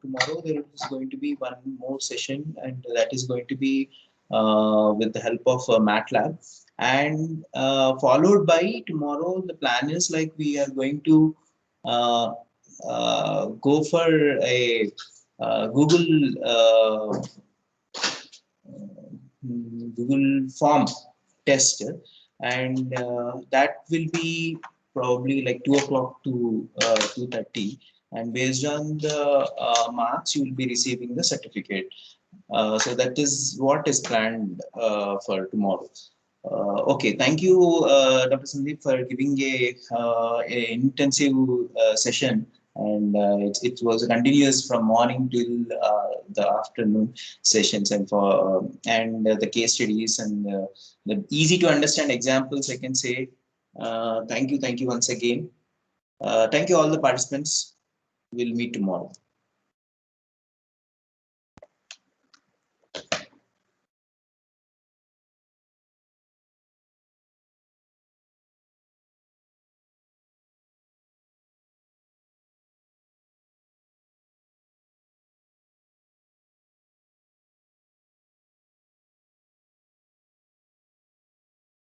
Speaker 2: Tomorrow there is going to be one more session, and that is going to be with the help of MATLAB. And followed by tomorrow, the plan is like we are going to go for a Google form test, and that will be probably like 2 o'clock to 2:30. And based on the marks, you will be receiving the certificate. So that is what is planned for tomorrow. Okay, thank you, Dr. Sandeep, for giving a intensive session, and it was continuous from morning till the afternoon sessions, and for the case studies and the easy to understand examples, I can say. Thank you once again. Thank you all the participants. We'll meet tomorrow.